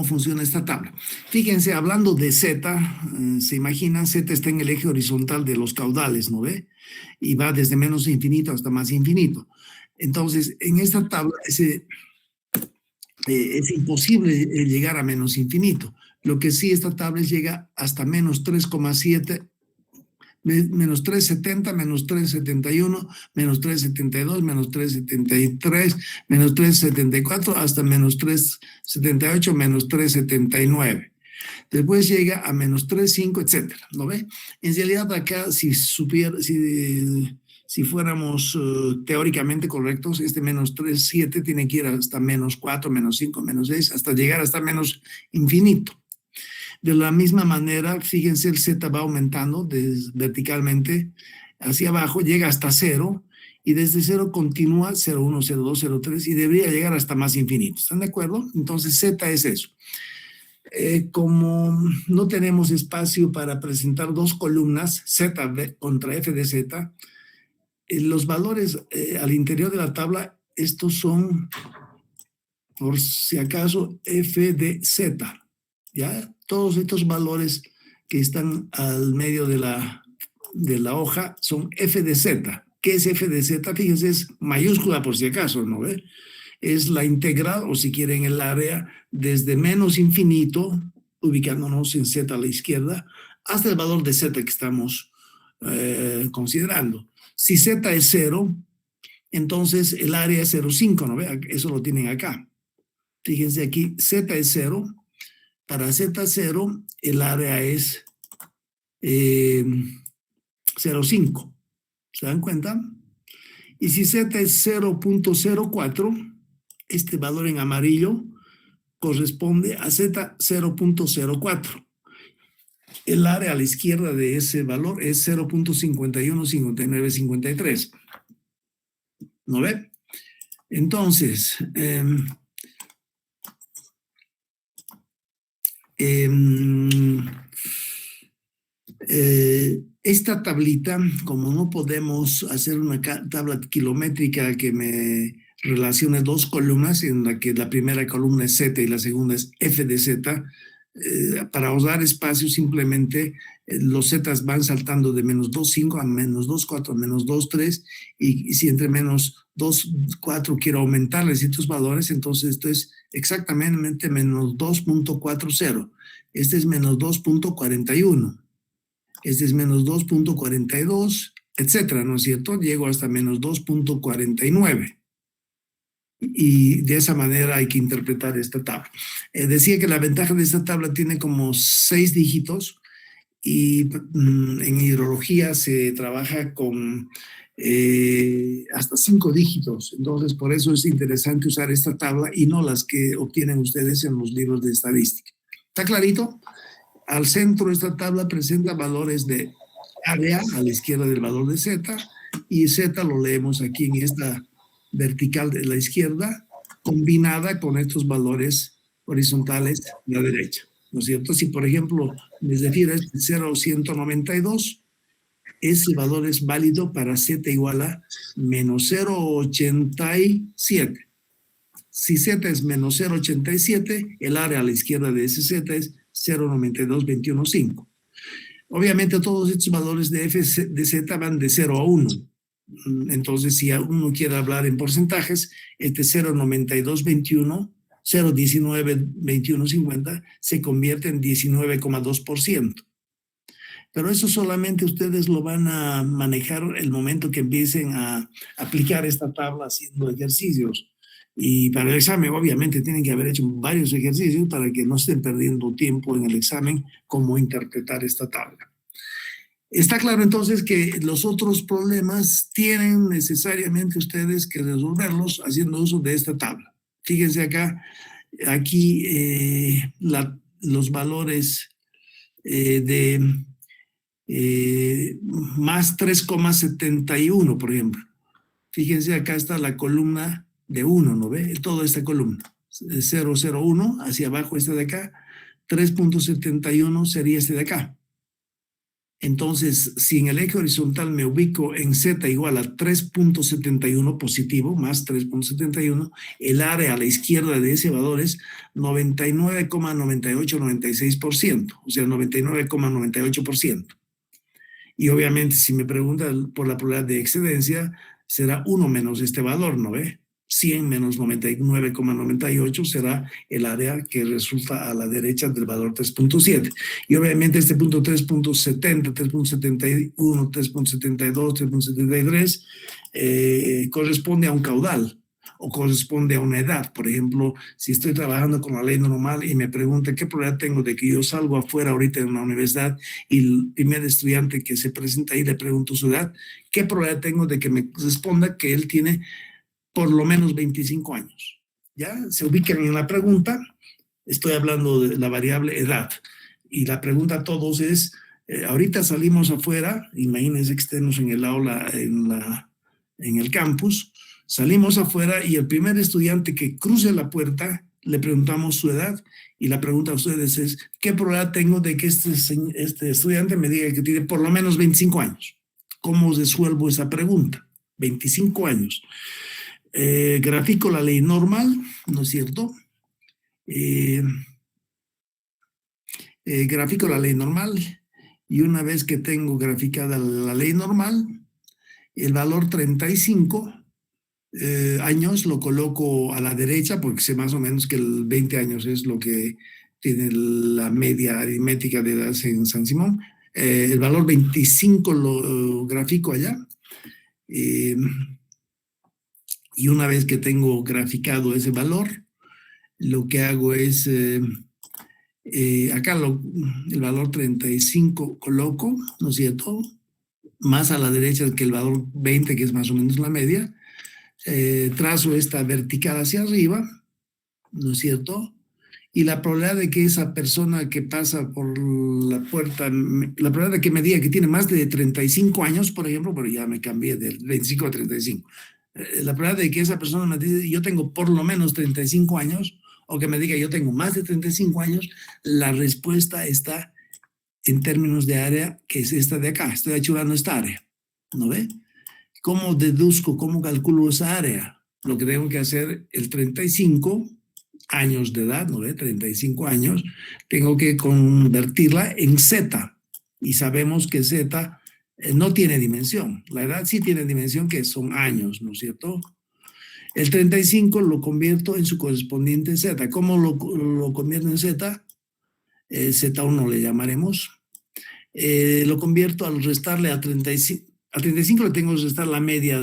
funciona esta tabla. Fíjense, hablando de Z, se imaginan, Z está en el eje horizontal de los caudales, ¿no ve? Y va desde menos infinito hasta más infinito. Entonces, en esta tabla es imposible llegar a menos infinito. Lo que sí, esta tabla llega hasta menos 3,7, menos 3,70, menos 3,71, menos 3,72, menos 3,73, menos 3,74, hasta menos 3,78, menos 3,79. Después llega a menos 3,5, etcétera, ¿no ve? En realidad acá, si fuéramos teóricamente correctos, este menos 3,7 tiene que ir hasta menos 4, menos 5, menos 6, hasta llegar hasta menos infinito. De la misma manera, fíjense, el Z va aumentando verticalmente hacia abajo, llega hasta 0, y desde 0 continúa 0,1, 0,2, 0,3, y debería llegar hasta más infinito. ¿Están de acuerdo? Entonces, Z es eso. Como no tenemos espacio para presentar dos columnas, Z contra F de Z, los valores al interior de la tabla, estos son, por si acaso, F de Z. ¿Ya? Todos estos valores que están al medio de la hoja son F de Z. ¿Qué es F de Z? Fíjense, es mayúscula por si acaso, ¿no ve? Es la integral, o si quieren el área, desde menos infinito, ubicándonos en Z a la izquierda, hasta el valor de Z que estamos considerando. Si Z es 0, entonces el área es 0,5, ¿no ve? Eso lo tienen acá. Fíjense aquí, Z es 0. Para Z0, el área es 0,5. ¿Se dan cuenta? Y si Z es 0,04, este valor en amarillo corresponde a Z 0,04. El área a la izquierda de ese valor es 0,515953. ¿No ve? Entonces, esta tablita, como no podemos hacer una tabla kilométrica que me relacione dos columnas, en la que la primera columna es Z y la segunda es F de Z, para ahorrar espacio simplemente los zetas van saltando de menos 2,5 a menos 2,4 a menos 2,3, y si entre menos 2,4 quiero aumentarles estos valores, entonces esto es exactamente menos 2,40. Este es menos 2,41. Este es menos 2,42, etcétera, ¿no es cierto? Llego hasta menos 2,49. Y de esa manera hay que interpretar esta tabla. Decía que la ventaja de esta tabla tiene como 6 dígitos, y en hidrología se trabaja con hasta 5 dígitos. Entonces, por eso es interesante usar esta tabla y no las que obtienen ustedes en los libros de estadística. ¿Está clarito? Al centro de esta tabla presenta valores de área a la izquierda del valor de Z, y Z lo leemos aquí en esta vertical de la izquierda, combinada con estos valores horizontales de la derecha, ¿no es cierto? Si, por ejemplo, les refiero a 0,192, ese valor es válido para Z igual a menos 0,87. Si Z es menos 0,87, el área a la izquierda de ese Z es 0,92215. Obviamente todos estos valores de F de Z van de 0 a 1. Entonces, si uno quiere hablar en porcentajes, este 0,9221, 0,192150 se convierte en 19,2%. Pero eso solamente ustedes lo van a manejar el momento que empiecen a aplicar esta tabla haciendo ejercicios. Y para el examen, obviamente, tienen que haber hecho varios ejercicios para que no estén perdiendo tiempo en el examen cómo interpretar esta tabla. Está claro entonces que los otros problemas tienen necesariamente ustedes que resolverlos haciendo uso de esta tabla. Fíjense acá, aquí los valores de más 3,71, por ejemplo. Fíjense, acá está la columna de 1, ¿no ve? Toda esta columna, 0,01 hacia abajo, este de acá, 3,71 sería este de acá. Entonces, si en el eje horizontal me ubico en Z igual a 3,71 positivo, más 3,71, el área a la izquierda de ese valor es 99,9896%, o sea, 99,98%. Y obviamente, si me preguntan por la probabilidad de excedencia, será 1 menos este valor, ¿no ve? 100 menos 99,98 será el área que resulta a la derecha del valor 3,7. Y obviamente este punto 3,70, 3,71, 3,72, 3,73 corresponde a un caudal o corresponde a una edad. Por ejemplo, si estoy trabajando con la ley normal y me pregunta qué probabilidad tengo de que yo salgo afuera ahorita en una universidad, y el primer estudiante que se presenta ahí le pregunto su edad, ¿qué probabilidad tengo de que me responda que él tiene por lo menos 25 años? ¿Ya? Se ubican en la pregunta. Estoy hablando de la variable edad. Y la pregunta a todos es, ahorita salimos afuera, imagínense que estemos en el aula, en el campus, salimos afuera y el primer estudiante que cruce la puerta le preguntamos su edad y la pregunta a ustedes es, ¿qué probabilidad tengo de que este estudiante me diga que tiene por lo menos 25 años? ¿Cómo resuelvo esa pregunta? 25 años. Grafico la ley normal, ¿no es cierto? Grafico la ley normal y una vez que tengo graficada la ley normal, el valor 35 años lo coloco a la derecha porque sé más o menos que el 20 años es lo que tiene la media aritmética de edad en San Simón. El valor 25 lo grafico allá. Y una vez que tengo graficado ese valor, lo que hago es, acá el valor 35 coloco, ¿no es cierto? Más a la derecha que el valor 20, que es más o menos la media. Trazo esta vertical hacia arriba, ¿no es cierto? Y la probabilidad de que esa persona que pasa por la puerta, la probabilidad de que me diga que tiene más de 35 años, por ejemplo, pero ya me cambié del 25 a 35. La probabilidad de que esa persona me diga yo tengo por lo menos 35 años, o que me diga yo tengo más de 35 años, la respuesta está en términos de área, que es esta de acá. Estoy achurando esta área, ¿no ve? ¿Cómo deduzco, cómo calculo esa área? Lo que tengo que hacer, el 35 años de edad, ¿no ve? 35 años, tengo que convertirla en Z. Y sabemos que Z no tiene dimensión. La edad sí tiene dimensión, que son años, ¿no es cierto? El 35 lo convierto en su correspondiente Z. ¿Cómo lo convierto en Z? Z1 le llamaremos. Lo convierto al restarle a 35. A 35 le tengo que restar la media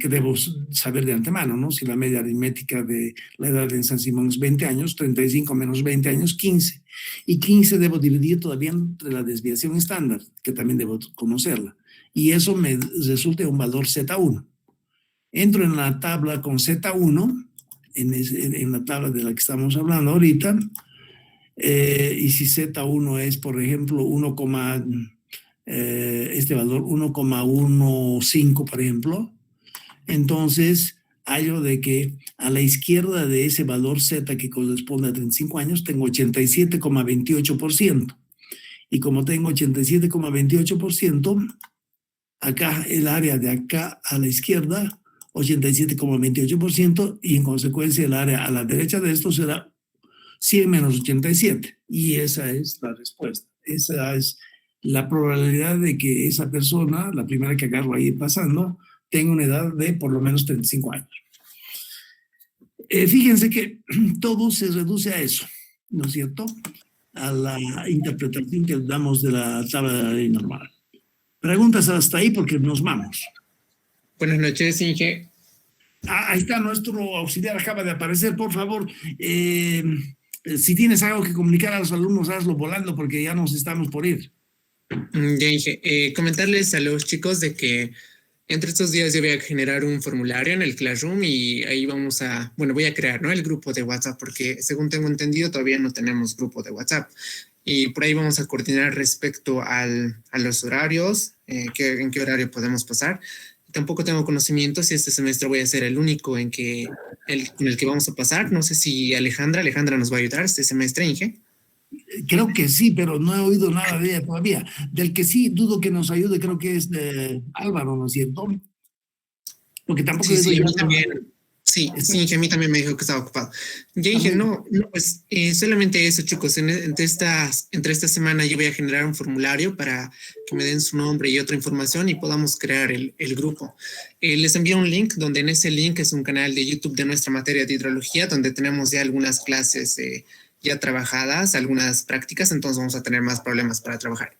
que debo saber de antemano, ¿no? Si la media aritmética de la edad en San Simón es 20 años, 35 menos 20 años, 15. Y 15 debo dividir todavía entre la desviación estándar, que también debo conocerla. Y eso me resulta un valor Z1. Entro en la tabla con Z1, en la tabla de la que estamos hablando ahorita, y si Z1 es, por ejemplo, este valor 1,15, por ejemplo, entonces hallo de que a la izquierda de ese valor Z que corresponde a 35 años tengo 87,28%. Y como tengo 87,28%, acá el área de acá a la izquierda, 87,28%, y en consecuencia el área a la derecha de esto será 100 menos 87. Y esa es la respuesta. Esa es la probabilidad de que esa persona, la primera que agarro ahí pasando, tenga una edad de por lo menos 35 años. Fíjense que todo se reduce a eso, ¿no es cierto? A la interpretación que damos de la tabla de la ley normal. Preguntas hasta ahí porque nos vamos. Buenas noches, Inge. Ahí está nuestro auxiliar, acaba de aparecer. Por favor, si tienes algo que comunicar a los alumnos, hazlo volando porque ya nos estamos por ir. Ya, Inge. Comentarles a los chicos de que entre estos días yo voy a generar un formulario en el Classroom y ahí vamos a, bueno, voy a crear, ¿no?, el grupo de WhatsApp porque según tengo entendido todavía no tenemos grupo de WhatsApp. Y por ahí vamos a coordinar respecto a los horarios, en qué horario podemos pasar. Tampoco tengo conocimiento si este semestre voy a ser el único en el que vamos a pasar. No sé si Alejandra nos va a ayudar este semestre, Inge. Creo que sí, pero no he oído nada de ella todavía. Del que sí dudo que nos ayude, creo que es Álvaro, ¿no es cierto? Porque tampoco... Sí, a mí también. Sí, Inge, a mí también me dijo que estaba ocupado. Ya, Inge, pues solamente eso, chicos. Entre esta semana yo voy a generar un formulario para que me den su nombre y otra información y podamos crear el grupo. Les envío un link donde en ese link es un canal de YouTube de nuestra materia de hidrología donde tenemos ya algunas clases ya trabajadas, algunas prácticas, entonces vamos a tener más problemas para trabajar.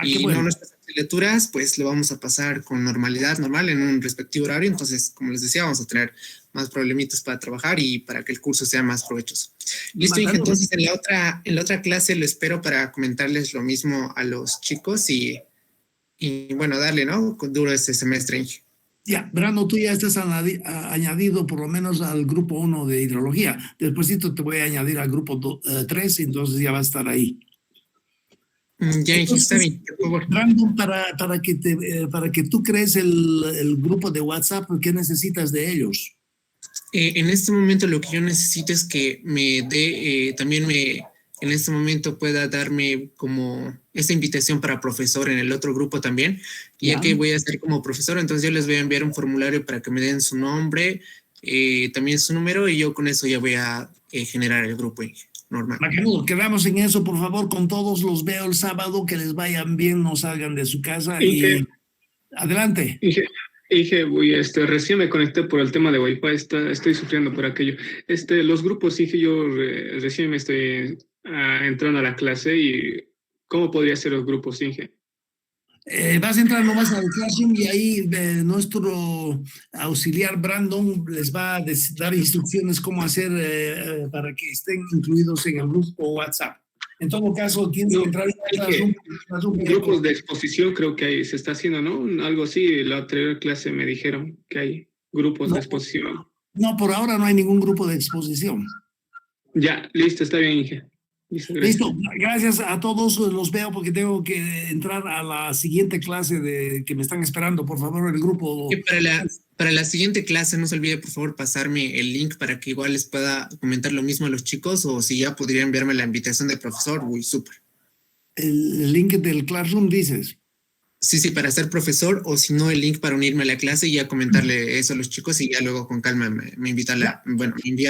Y bueno, nuestras lecturas, pues lo vamos a pasar con normalidad, normal, en un respectivo horario. Entonces, como les decía, vamos a tener más problemitas para trabajar y para que el curso sea más provechoso. Listo, Inge, entonces en la otra clase lo espero para comentarles lo mismo a los chicos y bueno, darle, ¿no?, duro este semestre, Inge. Ya, Brando, tú ya estás añadido por lo menos al grupo 1 de hidrología. Despuésito te voy a añadir al grupo 3, entonces ya va a estar ahí. Ya, Inge, está bien, por favor. Brandon, para que tú crees el grupo de WhatsApp, ¿qué necesitas de ellos? En este momento lo que yo necesito es que me dé, en este momento pueda darme como esta invitación para profesor en el otro grupo también, ya que voy a ser como profesor, entonces yo les voy a enviar un formulario para que me den su nombre, también su número, y yo con eso ya voy a generar el grupo normal. Macanudo, quedamos en eso, por favor, con todos. Los veo el sábado, que les vayan bien, no salgan de su casa y adelante. Inge, recién me conecté por el tema de Wi-Fi, estoy sufriendo por aquello. Los grupos, Inge, yo recién me estoy entrando a la clase y ¿cómo podría ser los grupos, Inge? Vas a entrar nomás al Classroom y ahí nuestro auxiliar Brandon les va a dar instrucciones cómo hacer para que estén incluidos en el grupo WhatsApp. En todo caso, tienes que entrar al Classroom. Grupos de exposición creo que ahí se está haciendo, ¿no? Algo así, la anterior clase me dijeron que hay grupos de exposición. No, por ahora no hay ningún grupo de exposición. Ya, listo, está bien, Inge. Listo, gracias a todos, los veo porque tengo que entrar a la siguiente clase que me están esperando. Por favor, el grupo. Para la siguiente clase, no se olvide, por favor, pasarme el link para que igual les pueda comentar lo mismo a los chicos, o si ya podría enviarme la invitación del profesor, uy, súper. El link del Classroom, dices. Sí, para ser profesor, o si no, el link para unirme a la clase y ya comentarle eso a los chicos, y ya luego con calma me envía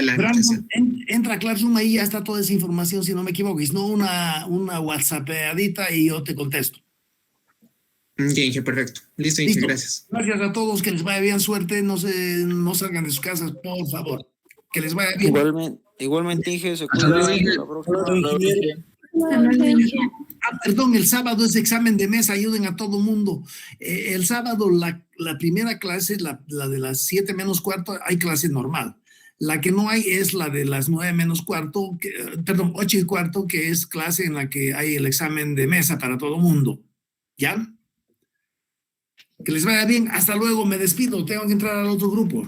la invitación. Entra a Classroom, ahí ya está toda esa información, si no me equivoco, es no una WhatsAppeadita y yo te contesto. Inge, perfecto. Listo, Inge, gracias. Gracias a todos, que les vaya bien, suerte, no salgan de sus casas, por favor. Que les vaya bien. Igualmente, Inge, se cuida. Perdón, el sábado es examen de mesa, ayuden a todo mundo. El sábado la primera clase, la de las 7 menos cuarto, hay clase normal. La que no hay es la de las 9 menos cuarto, 8 y cuarto, que es clase en la que hay el examen de mesa para todo mundo. ¿Ya? Que les vaya bien, hasta luego, me despido, tengo que entrar al otro grupo.